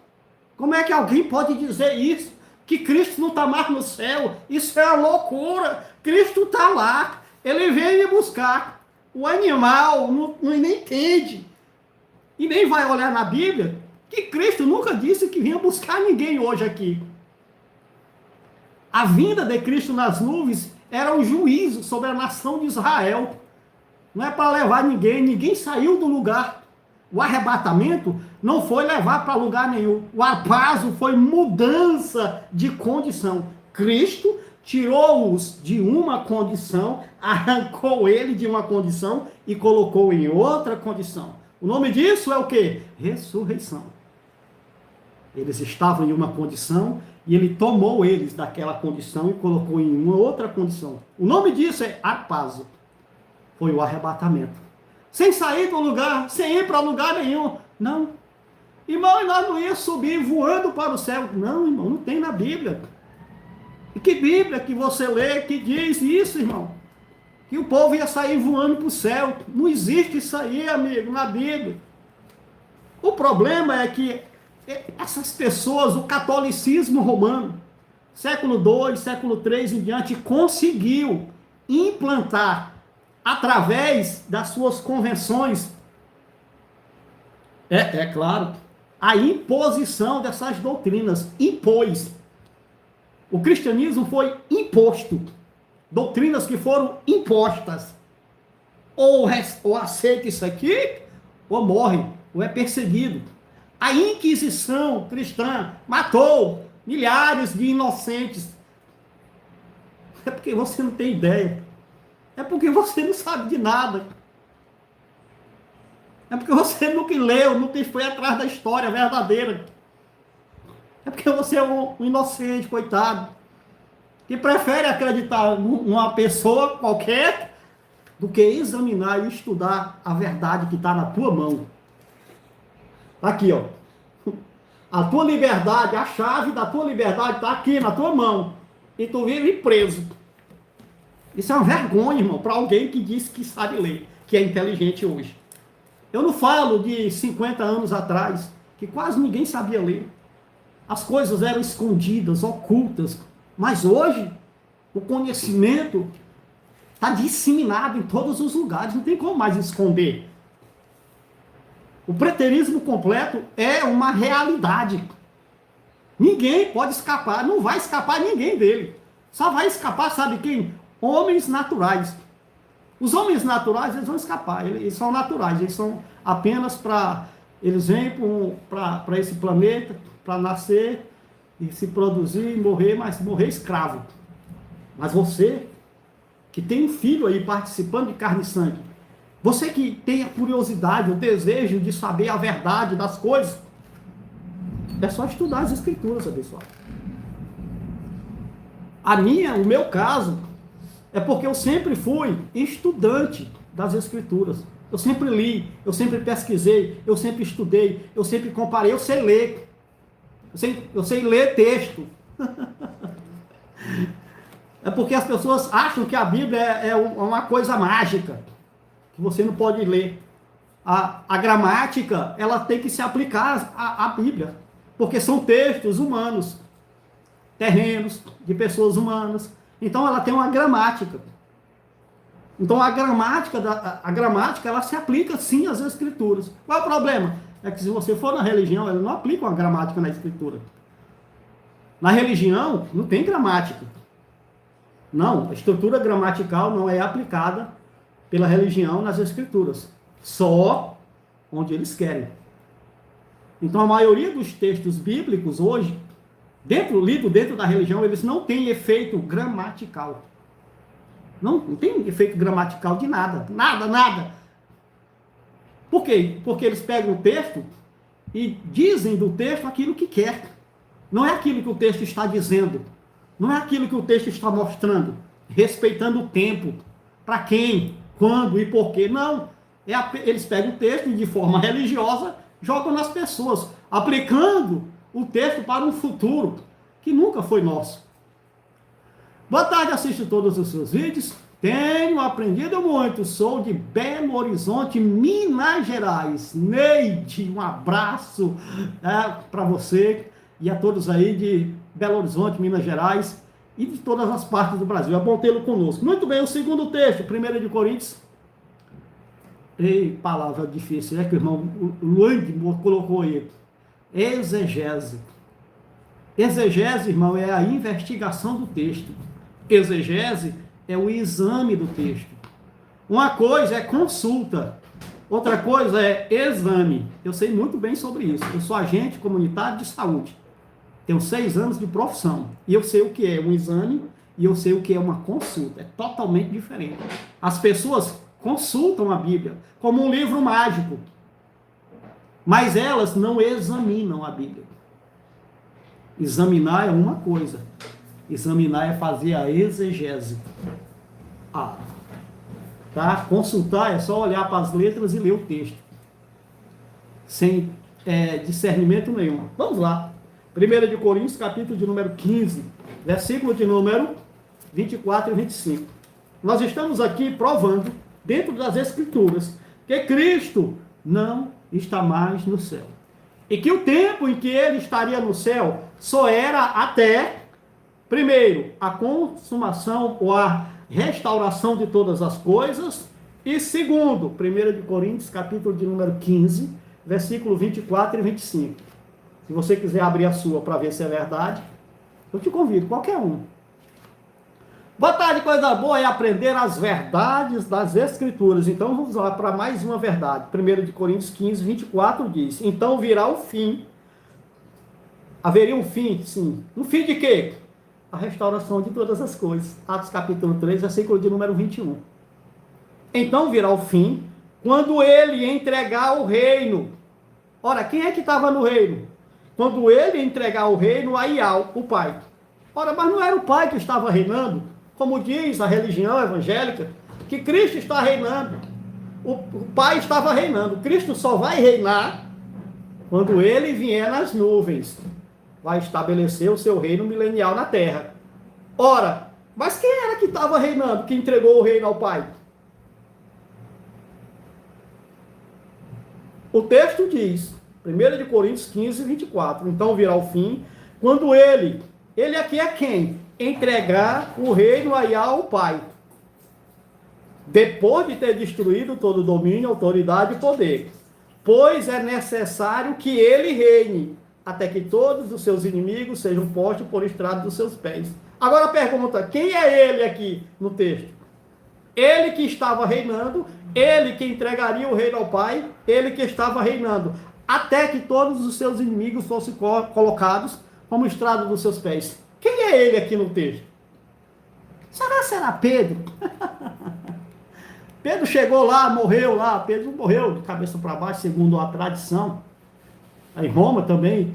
Como é que alguém pode dizer isso? Que Cristo não está mais no céu? Isso é uma loucura. Cristo está lá. Ele veio me buscar. O animal não entende. E nem vai olhar na Bíblia que Cristo nunca disse que vinha buscar ninguém hoje aqui. A vinda de Cristo nas nuvens era um juízo sobre a nação de Israel. Não é para levar ninguém. Ninguém saiu do lugar. O arrebatamento não foi levar para lugar nenhum. O arpazo foi mudança de condição. Cristo tirou-os de uma condição, arrancou ele de uma condição e colocou em outra condição. O nome disso é o quê? Ressurreição. Eles estavam em uma condição e ele tomou eles daquela condição e colocou em uma outra condição. O nome disso é arpazo. Foi o arrebatamento. Sem sair do lugar, sem ir para lugar nenhum. Não. Irmão, nós não íamos subir voando para o céu. Não, irmão, não tem na Bíblia. E que Bíblia que você lê que diz isso, irmão? Que o povo ia sair voando para o céu. Não existe isso aí, amigo, na Bíblia. O problema é que essas pessoas, o catolicismo romano, século II, século III em diante, conseguiu implantar através das suas convenções, é claro, a imposição dessas doutrinas, impôs. O cristianismo foi imposto, doutrinas que foram impostas. Ou aceita isso aqui, ou morre, ou é perseguido. A Inquisição cristã matou milhares de inocentes. É porque você não tem ideia. É porque você não sabe de nada. É porque você nunca leu, nunca foi atrás da história verdadeira. É porque você é um inocente, coitado, que prefere acreditar numa pessoa qualquer do que examinar e estudar a verdade que está na tua mão. Aqui, ó. A tua liberdade, a chave da tua liberdade está aqui na tua mão. E tu vive preso. Isso é uma vergonha, irmão, para alguém que diz que sabe ler, que é inteligente hoje. Eu não falo de 50 anos atrás, que quase ninguém sabia ler. As coisas eram escondidas, ocultas. Mas hoje, o conhecimento está disseminado em todos os lugares, não tem como mais esconder. O preterismo completo é uma realidade. Ninguém pode escapar, não vai escapar ninguém dele. Só vai escapar, sabe quem? Homens naturais. Os homens naturais, eles vão escapar, eles são naturais, eles são apenas para... Eles vêm para esse planeta, para nascer e se produzir e morrer, mas morrer escravo. Mas você, que tem um filho aí participando de carne e sangue, você que tem a curiosidade, o desejo de saber a verdade das coisas, é só estudar as Escrituras, abençoado. O meu caso, é porque eu sempre fui estudante das Escrituras. Eu sempre li, eu sempre pesquisei, eu sempre estudei, eu sempre comparei, eu sei ler. Eu sei ler texto. É porque as pessoas acham que a Bíblia é uma coisa mágica, que você não pode ler. A gramática, ela tem que se aplicar à Bíblia, porque são textos humanos. terrenos, de pessoas humanas. Então ela tem uma gramática. Então a gramática ela se aplica sim às escrituras. Qual é o problema? É que se você for na religião, ela não aplica uma gramática na escritura. Na religião não tem gramática. Não, a estrutura gramatical não é aplicada pela religião nas escrituras. Só onde eles querem. Então a maioria dos textos bíblicos hoje, lido dentro da religião, eles não têm efeito gramatical. Não tem efeito gramatical de nada. Nada. Por quê? Porque eles pegam o texto e dizem do texto aquilo que quer. Não é aquilo que o texto está dizendo. Não é aquilo que o texto está mostrando. Respeitando o tempo. Para quem, quando e porquê. Não. Eles pegam o texto e de forma religiosa jogam nas pessoas. Aplicando o texto para um futuro que nunca foi nosso. Boa tarde, assisto todos os seus vídeos. Tenho aprendido muito. Sou de Belo Horizonte, Minas Gerais. Neide, um abraço para você e a todos aí de Belo Horizonte, Minas Gerais e de todas as partes do Brasil. É bom tê-lo conosco. Muito bem, o segundo texto, 1 de Coríntios. Ei, palavra difícil, que o irmão Luang colocou aí. Exegese. Exegese, irmão, é a investigação do texto. Exegese é o exame do texto. Uma coisa é consulta, outra coisa é exame. Eu sei muito bem sobre isso. Eu sou agente comunitário de saúde. Tenho 6 anos de profissão. E eu sei o que é um exame e eu sei o que é uma consulta. É totalmente diferente. As pessoas consultam a Bíblia como um livro mágico, mas elas não examinam a Bíblia. Examinar é uma coisa. Examinar é fazer a exegese. Tá? Consultar é só olhar para as letras e ler o texto. Sem discernimento nenhum. Vamos lá. 1 de Coríntios, capítulo de número 15, versículo de número 24 e 25. Nós estamos aqui provando, dentro das Escrituras, que Cristo não está mais no céu. E que o tempo em que ele estaria no céu só era até, primeiro, a consumação ou a restauração de todas as coisas, e segundo, 1 de Coríntios, capítulo de número 15, versículo 24 e 25. Se você quiser abrir a sua para ver se é verdade, eu te convido, qualquer um. Boa tarde, coisa boa é aprender as verdades das Escrituras. Então vamos lá para mais uma verdade. 1 de Coríntios 15, 24 diz: então virá o fim. Haveria um fim, sim. Um fim de quê? A restauração de todas as coisas. Atos capítulo 3, versículo de número 21. Então virá o fim, quando ele entregar o reino. Ora, quem é que estava no reino? Quando ele entregar o reino a Iau, o pai. Ora, mas não era o pai que estava reinando? Como diz a religião evangélica, que Cristo está reinando. O pai estava reinando. Cristo só vai reinar quando ele vier nas nuvens. Vai estabelecer o seu reino milenial na terra. Ora, mas quem era que estava reinando, que entregou o reino ao pai? O texto diz, 1 de Coríntios 15, 24, então virá o fim, quando ele aqui é quem? Entregar o reino aí ao pai. Depois de ter destruído todo domínio, autoridade e poder. Pois é necessário que ele reine, até que todos os seus inimigos sejam postos por estrado dos seus pés. Agora pergunta, quem é ele aqui no texto? Ele que estava reinando, ele que entregaria o reino ao pai, ele que estava reinando, até que todos os seus inimigos fossem colocados como estrado dos seus pés. Quem é ele aqui no texto? Será Pedro? Pedro chegou lá, morreu lá. Pedro morreu de cabeça para baixo, segundo a tradição. Aí Roma também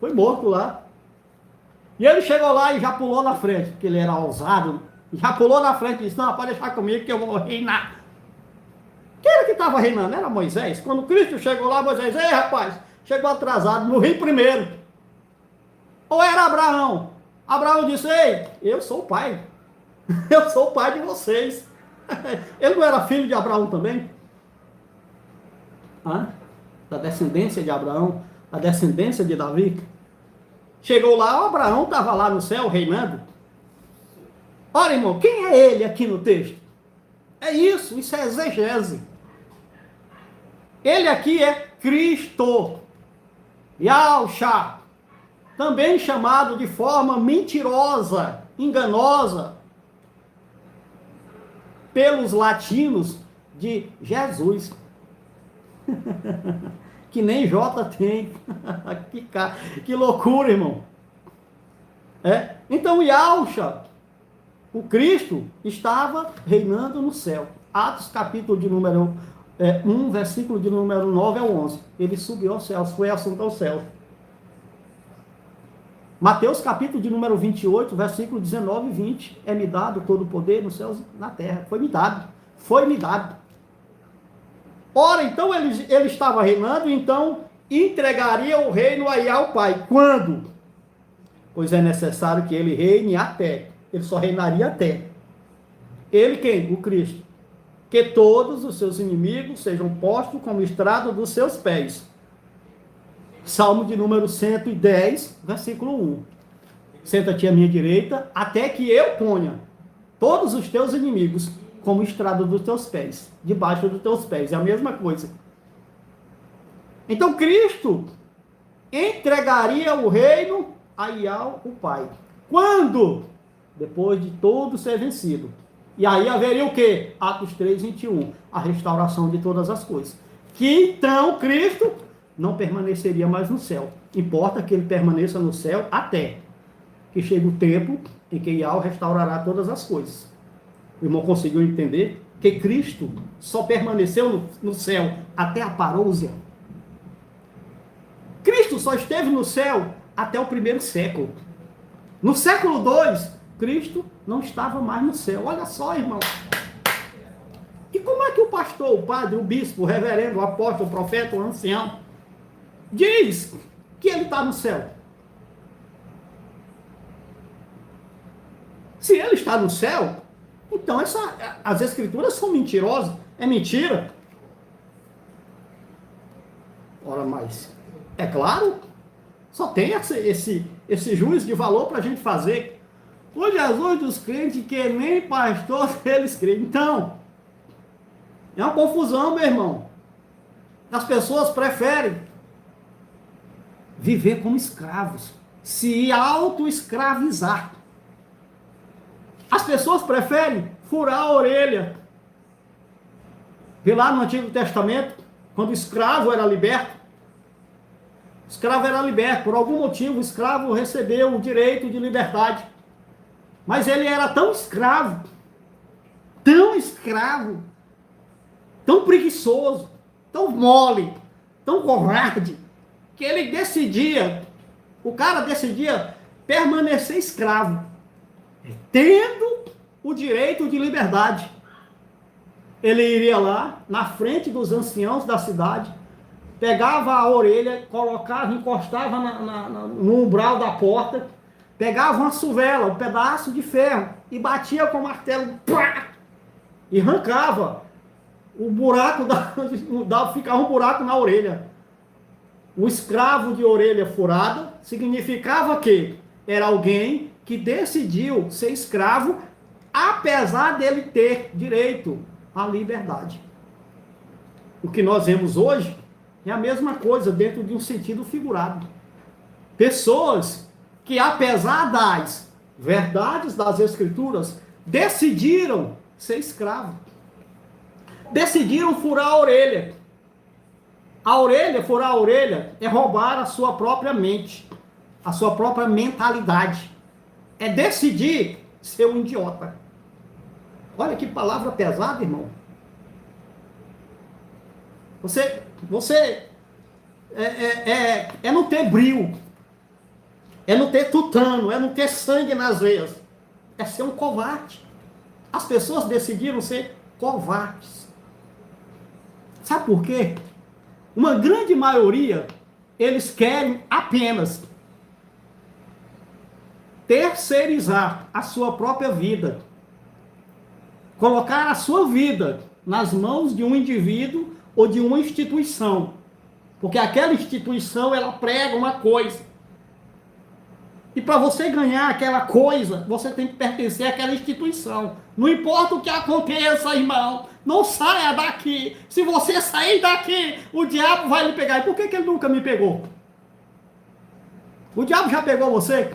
foi morto lá. E ele chegou lá e já pulou na frente, porque ele era ousado. Já pulou na frente e disse, não, pode deixar comigo que eu vou reinar. Quem era que estava reinando? Era Moisés. Quando Cristo chegou lá, Moisés, ei rapaz, chegou atrasado, morri primeiro. Ou era Abraão? Abraão disse, ei, eu sou o pai. Eu sou o pai de vocês. Ele não era filho de Abraão também? Da descendência de Abraão, da descendência de Davi? Chegou lá, o Abraão estava lá no céu reinando. Olha, irmão, quem é ele aqui no texto? É isso é exegese. Ele aqui é Cristo, Yahshua, também chamado de forma mentirosa, enganosa, pelos latinos de Jesus. Que nem J tem. que loucura, irmão. Então, Yahshua, o Cristo, estava reinando no céu. Atos, capítulo de número 1, versículo de número 9 ao 11. Ele subiu aos céus, foi assunto ao céu. Mateus, capítulo de número 28, versículo 19 e 20. É-me dado todo o poder nos céus e na terra. Foi-me dado. Foi-me dado. Ora, então ele estava reinando, então entregaria o reino aí ao Pai. Quando? Pois é necessário que ele reine até. Ele só reinaria até. Ele quem? O Cristo. Que todos os seus inimigos sejam postos como estrado dos seus pés. Salmo de número 110, versículo 1. Senta-te à minha direita, até que eu ponha todos os teus inimigos como estrado dos teus pés, debaixo dos teus pés. É a mesma coisa. Então Cristo entregaria o reino a Yahweh, o Pai. Quando? Depois de todo ser vencido. E aí haveria o quê? Atos 3, 21. A restauração de todas as coisas. Que então Cristo não permaneceria mais no céu. Importa que ele permaneça no céu até que chegue o tempo em que Yahweh restaurará todas as coisas. O irmão conseguiu entender que Cristo só permaneceu no céu até a parousia? Cristo só esteve no céu até o primeiro século. No século 2, Cristo não estava mais no céu. Olha só, irmão. E como é que o pastor, o padre, o bispo, o reverendo, o apóstolo, o profeta, o ancião, diz que ele está no céu? Se ele está no céu, então as escrituras são mentirosas. É mentira. Ora, mas é claro, só tem esse juízo de valor para a gente fazer. O Jesus dos crentes que nem pastor eles creem. Então, é uma confusão, meu irmão. As pessoas preferem viver como escravos, se auto-escravizar. As pessoas preferem furar a orelha. Vê lá no Antigo Testamento, quando o escravo era liberto. O escravo era liberto. Por algum motivo, o escravo recebeu o direito de liberdade. Mas ele era tão escravo, tão preguiçoso, tão mole, tão covarde, que ele decidia, o cara decidia permanecer escravo, tendo o direito de liberdade. Ele iria lá, na frente dos anciãos da cidade, pegava a orelha, colocava, encostava no umbral da porta, pegava uma suvela, um pedaço de ferro, e batia com o martelo, pá, e arrancava o buraco, ficava um buraco na orelha. O escravo de orelha furada significava que era alguém que decidiu ser escravo, apesar dele ter direito à liberdade. O que nós vemos hoje é a mesma coisa, dentro de um sentido figurado. Pessoas que, apesar das verdades das Escrituras, decidiram ser escravo. Decidiram furar a orelha. Furar a orelha, é roubar a sua própria mente, a sua própria mentalidade. É decidir ser um idiota. Olha que palavra pesada, irmão. Você é não ter brio, é não ter tutano, é não ter sangue nas veias, é ser um covarde. As pessoas decidiram ser covardes. Sabe por quê? Uma grande maioria, eles querem apenas terceirizar a sua própria vida, colocar a sua vida nas mãos de um indivíduo ou de uma instituição, porque aquela instituição, ela prega uma coisa, E para você ganhar aquela coisa, você tem que pertencer àquela instituição. Não importa o que aconteça, irmão, não saia daqui. Se você sair daqui, o diabo vai lhe pegar. E por que ele nunca me pegou? O diabo já pegou você?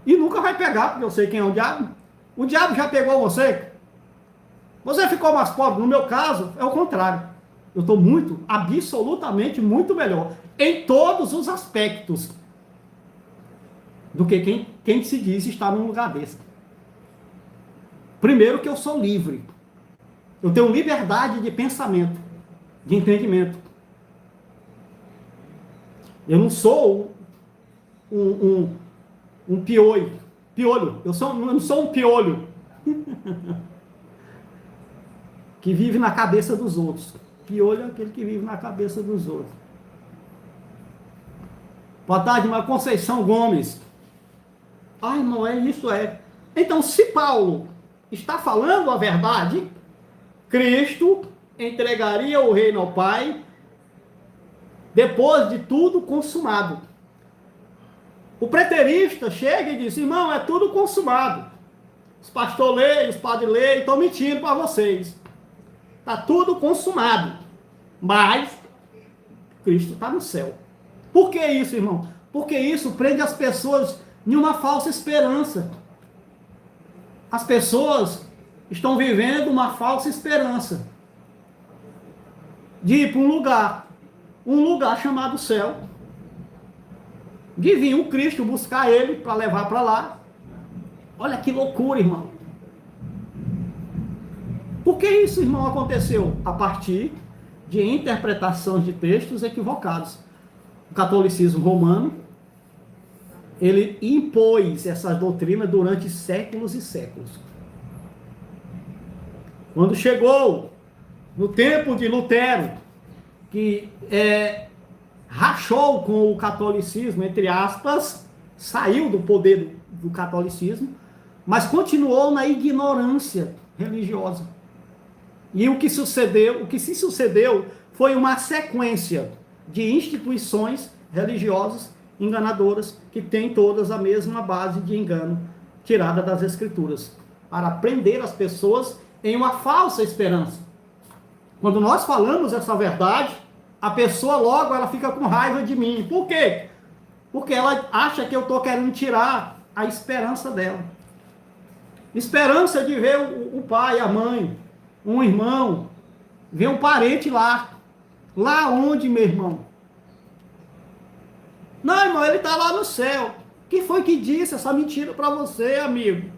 E nunca vai pegar, porque eu sei quem é o diabo. O diabo já pegou você? Você ficou mais pobre. No meu caso, é o contrário. Eu estou absolutamente muito melhor. Em todos os aspectos. Do que quem se diz estar num lugar desse. Primeiro que eu sou livre. Eu tenho liberdade de pensamento, de entendimento. Eu não sou um piolho. Eu não sou um piolho que vive na cabeça dos outros. Piolho é aquele que vive na cabeça dos outros. Boa tarde, irmã Conceição Gomes. Ai, não é isso, é. Então, se Paulo está falando a verdade, Cristo entregaria o reino ao Pai depois de tudo consumado. O preterista chega e diz, irmão, é tudo consumado. Os pastor lei, os padres lei, estão mentindo para vocês. Está tudo consumado. Mas Cristo está no céu. Por que isso, irmão? Porque isso prende as pessoas em uma falsa esperança. As pessoas estão vivendo uma falsa esperança de ir para um lugar chamado céu, de vir um Cristo buscar ele para levar para lá. Olha que loucura, irmão. Por que isso, irmão, aconteceu? A partir de interpretação de textos equivocados. O catolicismo romano, ele impôs essa doutrina durante séculos e séculos. Quando chegou no tempo de Lutero, que rachou com o catolicismo, entre aspas, saiu do poder do catolicismo, mas continuou na ignorância religiosa. E o que se sucedeu foi uma sequência de instituições religiosas enganadoras, que têm todas a mesma base de engano, tirada das Escrituras, para prender as pessoas em uma falsa esperança. Quando nós falamos essa verdade, a pessoa logo ela fica com raiva de mim. Por quê? Porque ela acha que eu estou querendo tirar a esperança dela. Esperança de ver o pai, a mãe, um irmão, ver um parente lá. Lá onde, meu irmão? Não, irmão, ele está lá no céu. Quem foi que disse essa mentira para você, amigo?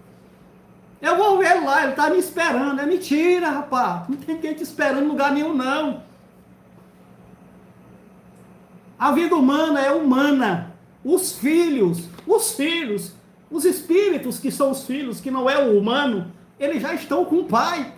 Eu vou ver ele lá, ele está me esperando. É mentira, rapaz. Não tem quem te esperando em lugar nenhum, não. A vida humana é humana. Os filhos, os espíritos que são os filhos, que não é o humano, eles já estão com o Pai.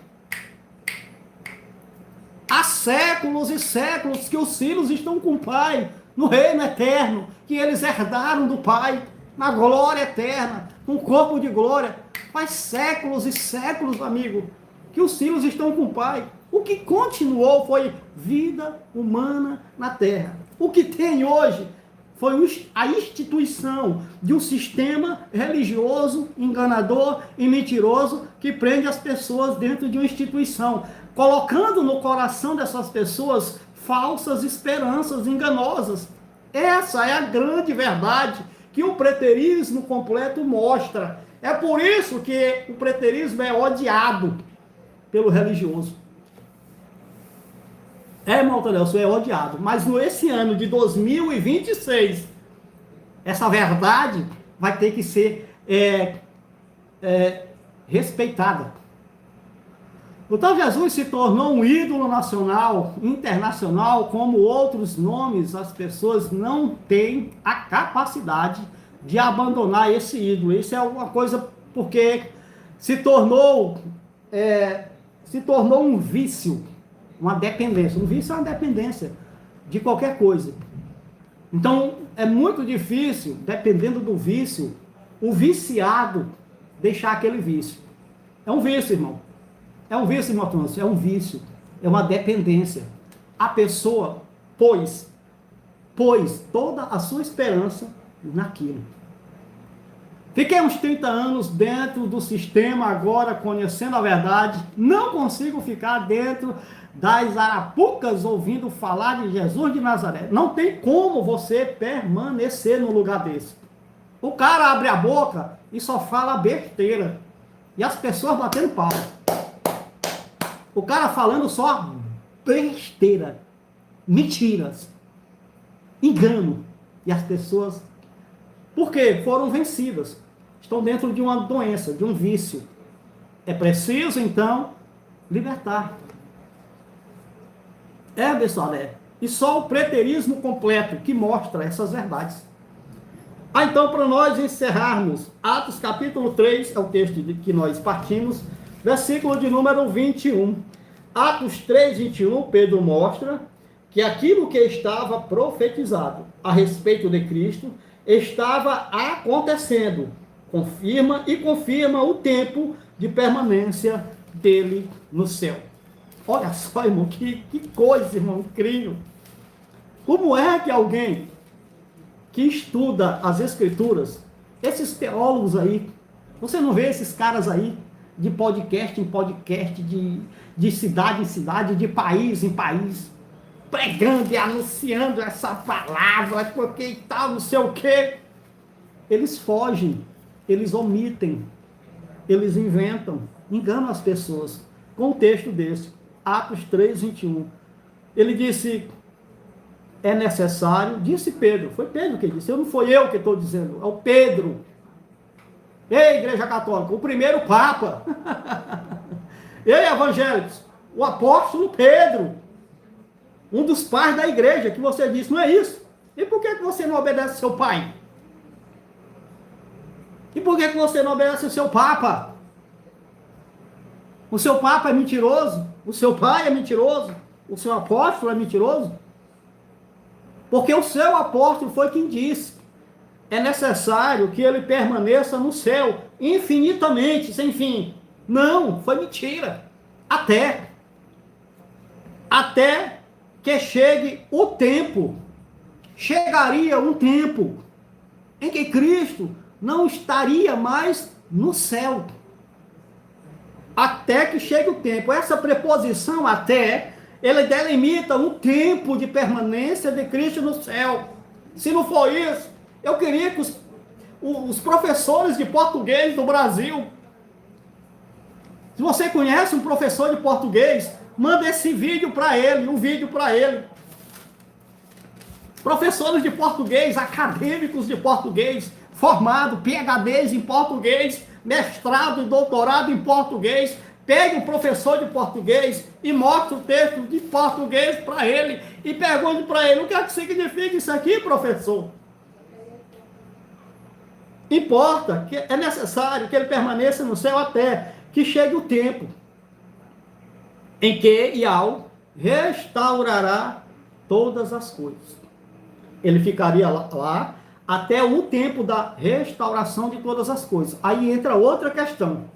Há séculos e séculos que os filhos estão com o Pai, no reino eterno, que eles herdaram do Pai, na glória eterna, com corpo de glória. Faz séculos e séculos, amigo, que os filhos estão com o Pai. O que continuou foi vida humana na terra. O que tem hoje foi a instituição de um sistema religioso, enganador e mentiroso, que prende as pessoas dentro de uma instituição, colocando no coração dessas pessoas falsas esperanças enganosas. Essa é a grande verdade que o preterismo completo mostra. É por isso que o preterismo é odiado pelo religioso. Irmão Nelson, é odiado. Mas nesse ano de 2026, essa verdade vai ter que ser respeitada. O tal Jesus se tornou um ídolo nacional, internacional, como outros nomes, as pessoas não têm a capacidade de abandonar esse ídolo. Isso é uma coisa porque se tornou um vício, uma dependência. Um vício é uma dependência de qualquer coisa. Então, é muito difícil, dependendo do vício, o viciado deixar aquele vício. É um vício, irmão. É um vício, irmão Afonso, é um vício, é uma dependência. A pessoa pôs toda a sua esperança naquilo. Fiquei uns 30 anos dentro do sistema, agora conhecendo a verdade, não consigo ficar dentro das arapucas ouvindo falar de Jesus de Nazaré. Não tem como você permanecer num lugar desse. O cara abre a boca e só fala besteira. E as pessoas batendo pau. O cara falando só besteira, mentiras, engano. E as pessoas, por quê? Foram vencidas. Estão dentro de uma doença, de um vício. É preciso, então, libertar. Pessoal, E só o preterismo completo que mostra essas verdades. Então, para nós encerrarmos, Atos capítulo 3, é o texto de que nós partimos, versículo de número 21. Atos 3, 21, Pedro mostra que aquilo que estava profetizado a respeito de Cristo estava acontecendo. Confirma o tempo de permanência dele no céu. Olha só, irmão, que coisa, irmão, incrível. Como é que alguém que estuda as Escrituras, esses teólogos aí, você não vê esses caras aí, de podcast em podcast, de cidade em cidade, de país em país, pregando e anunciando essa palavra, porque e tal, não sei o quê. Eles fogem, eles omitem, eles inventam, enganam as pessoas. Com um texto desse, Atos 3, 21. Ele disse, é necessário, disse Pedro, foi Pedro que disse, não foi eu que estou dizendo, é o Pedro. Ei, Igreja Católica, o primeiro Papa. Ei, evangélicos, o apóstolo Pedro, um dos pais da igreja, que você disse, não é isso? E por que você não obedece ao seu pai? E por que você não obedece ao seu Papa? O seu Papa é mentiroso? O seu pai é mentiroso? O seu apóstolo é mentiroso? Porque o seu apóstolo foi quem disse, é necessário que ele permaneça no céu, infinitamente, sem fim. Não, foi mentira. Até que chegue o tempo, chegaria um tempo em que Cristo não estaria mais no céu. Até que chegue o tempo. Essa preposição até, ele delimita um tempo de permanência de Cristo no céu. Se não for isso, eu queria que os professores de português do Brasil, se você conhece um professor de português, manda esse vídeo para ele, um vídeo para ele. Professores de português, acadêmicos de português, formado, PhDs em português, mestrado e doutorado em português, pegue um professor de português e mostre o texto de português para ele e pergunte para ele, o que é que significa isso aqui, professor? Importa, que é necessário que ele permaneça no céu até que chegue o tempo em que Yahweh restaurará todas as coisas. Ele ficaria lá até o tempo da restauração de todas as coisas. Aí entra outra questão.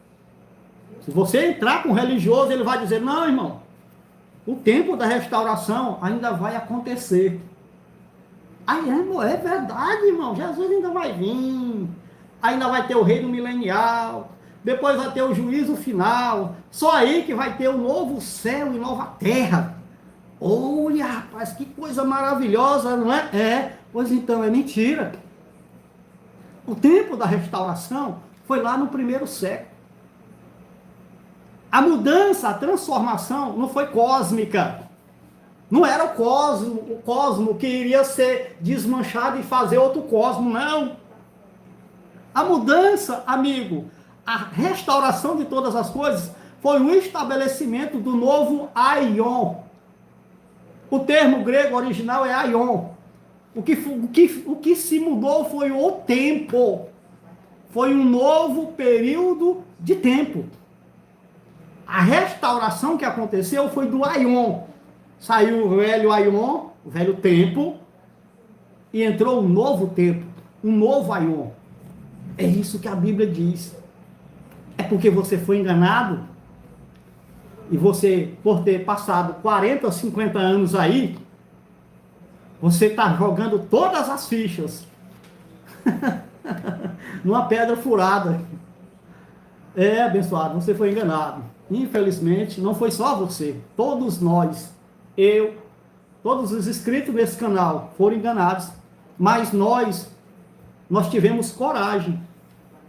Se você entrar com um religioso, ele vai dizer, não, irmão, o tempo da restauração ainda vai acontecer. Aí, irmão, é verdade, irmão, Jesus ainda vai vir, ainda vai ter o reino milenial, depois vai ter o juízo final, só aí que vai ter o novo céu e nova terra. Olha, rapaz, que coisa maravilhosa, não é? Pois então, é mentira. O tempo da restauração foi lá no primeiro século. A mudança, a transformação não foi cósmica. Não era o cosmo que iria ser desmanchado e fazer outro cosmo, não. A mudança, amigo, a restauração de todas as coisas foi o estabelecimento do novo aion. O termo grego original é aion. O que se mudou foi o tempo. Foi um novo período de tempo. A restauração que aconteceu foi do aion. Saiu o velho aion, o velho tempo, e entrou um novo tempo, um novo aion. É isso que a Bíblia diz. É porque você foi enganado, e você, por ter passado 40 ou 50 anos aí, você está jogando todas as fichas numa pedra furada. É, abençoado, você foi enganado. Infelizmente, não foi só você. Todos nós, eu, todos os inscritos nesse canal foram enganados. Mas nós tivemos coragem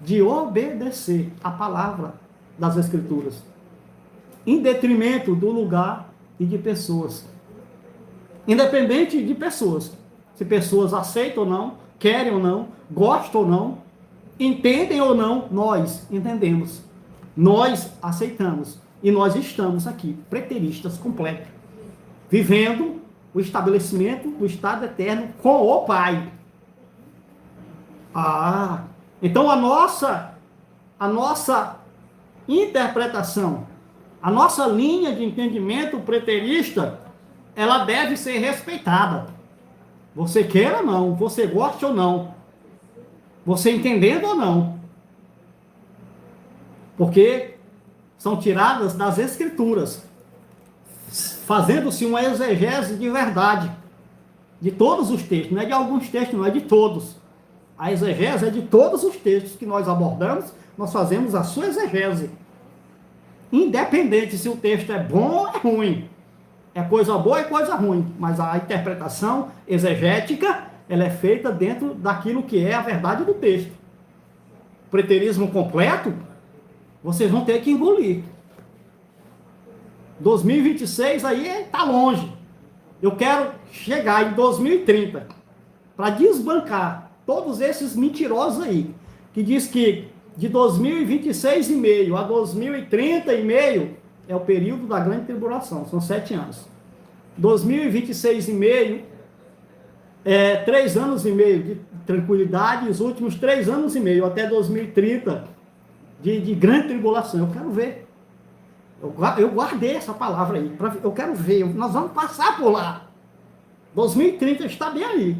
de obedecer a palavra das Escrituras, em detrimento do lugar e de pessoas. Independente de pessoas. Se pessoas aceitam ou não, querem ou não, gostam ou não, entendem ou não, nós entendemos. Nós aceitamos. E nós estamos aqui, preteristas completos, vivendo o estabelecimento do estado eterno com o Pai. Então a nossa interpretação, a nossa linha de entendimento preterista, ela deve ser respeitada. Você queira ou não, você goste ou não, você entendendo ou não. Porque são tiradas das Escrituras, fazendo-se uma exegese de verdade, de todos os textos, não é de alguns textos, não é de todos. A exegese é de todos os textos que nós abordamos, nós fazemos a sua exegese. Independente se o texto é bom ou é ruim. É coisa boa ou é coisa ruim. Mas a interpretação exegética, ela é feita dentro daquilo que é a verdade do texto. Preterismo completo, vocês vão ter que engolir. 2026 aí está longe. Eu quero chegar em 2030 para desbancar todos esses mentirosos aí, que diz que de 2026 e meio a 2030 e meio é o período da grande tribulação, são 7 anos. 2026 e meio é 3 anos e meio de tranquilidade, os últimos 3 anos e meio até 2030 de grande tribulação. Eu quero ver. Eu guardei essa palavra aí, eu quero ver, nós vamos passar por lá. 2030 está bem aí.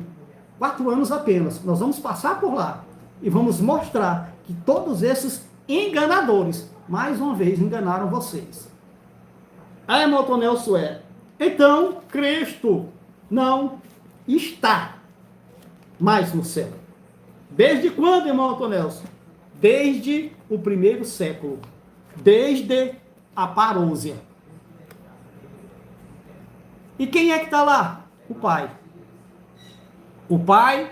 4 anos apenas. Nós vamos passar por lá e vamos mostrar que todos esses enganadores, mais uma vez, enganaram vocês. Aí, irmão Tonel Sué, então, Cristo não está mais no céu. Desde quando, irmão Tonelson? Desde o 1º século. Desde a parousia. E quem é que está lá? O Pai. O Pai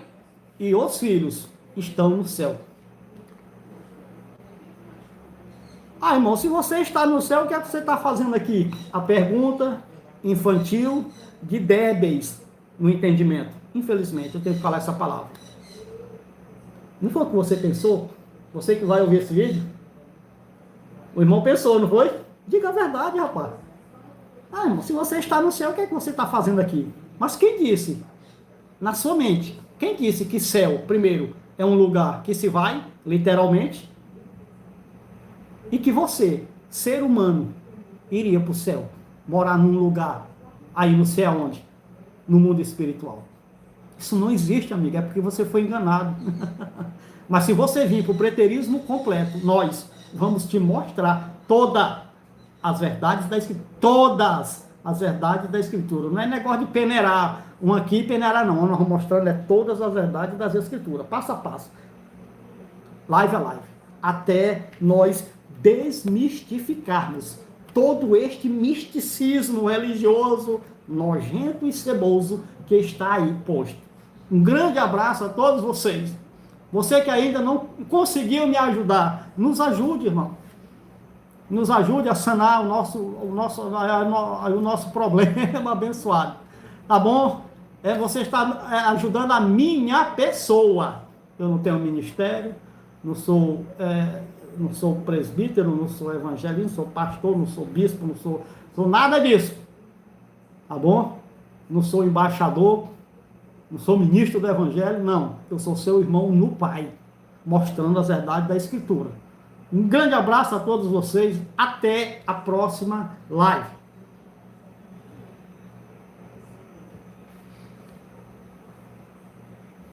e os filhos estão no céu. Irmão, se você está no céu, o que é que você está fazendo aqui? A pergunta infantil de débeis no entendimento. Infelizmente, eu tenho que falar essa palavra. Não foi o que você pensou? Você que vai ouvir esse vídeo? O irmão pensou, não foi? Diga a verdade, rapaz. Irmão, se você está no céu, o que é que você está fazendo aqui? Mas quem disse? Na sua mente. Quem disse que céu, primeiro, é um lugar que se vai, literalmente, e que você, ser humano, iria para o céu, morar num lugar, aí não sei aonde, no mundo espiritual. Isso não existe, amigo, é porque você foi enganado. Mas se você vir para o preterismo completo, nós vamos te mostrar todas as verdades da Escritura. Todas as verdades da Escritura. Não é negócio de peneirar um aqui e peneirar não. Nós vamos mostrando todas as verdades das Escrituras, passo a passo. Live a live. Até nós desmistificarmos todo este misticismo religioso nojento e ceboso que está aí posto. Um grande abraço a todos vocês. Você que ainda não conseguiu me ajudar, nos ajude, irmão. Nos ajude a sanar o nosso problema abençoado. Tá bom? Você está ajudando a minha pessoa. Eu não tenho ministério, não sou presbítero, não sou evangelista, não sou pastor, não sou bispo, não sou nada disso. Tá bom? Não sou embaixador, não sou ministro do evangelho, não. Eu sou seu irmão no Pai, mostrando as verdades da Escritura. Um grande abraço a todos vocês. Até a próxima live.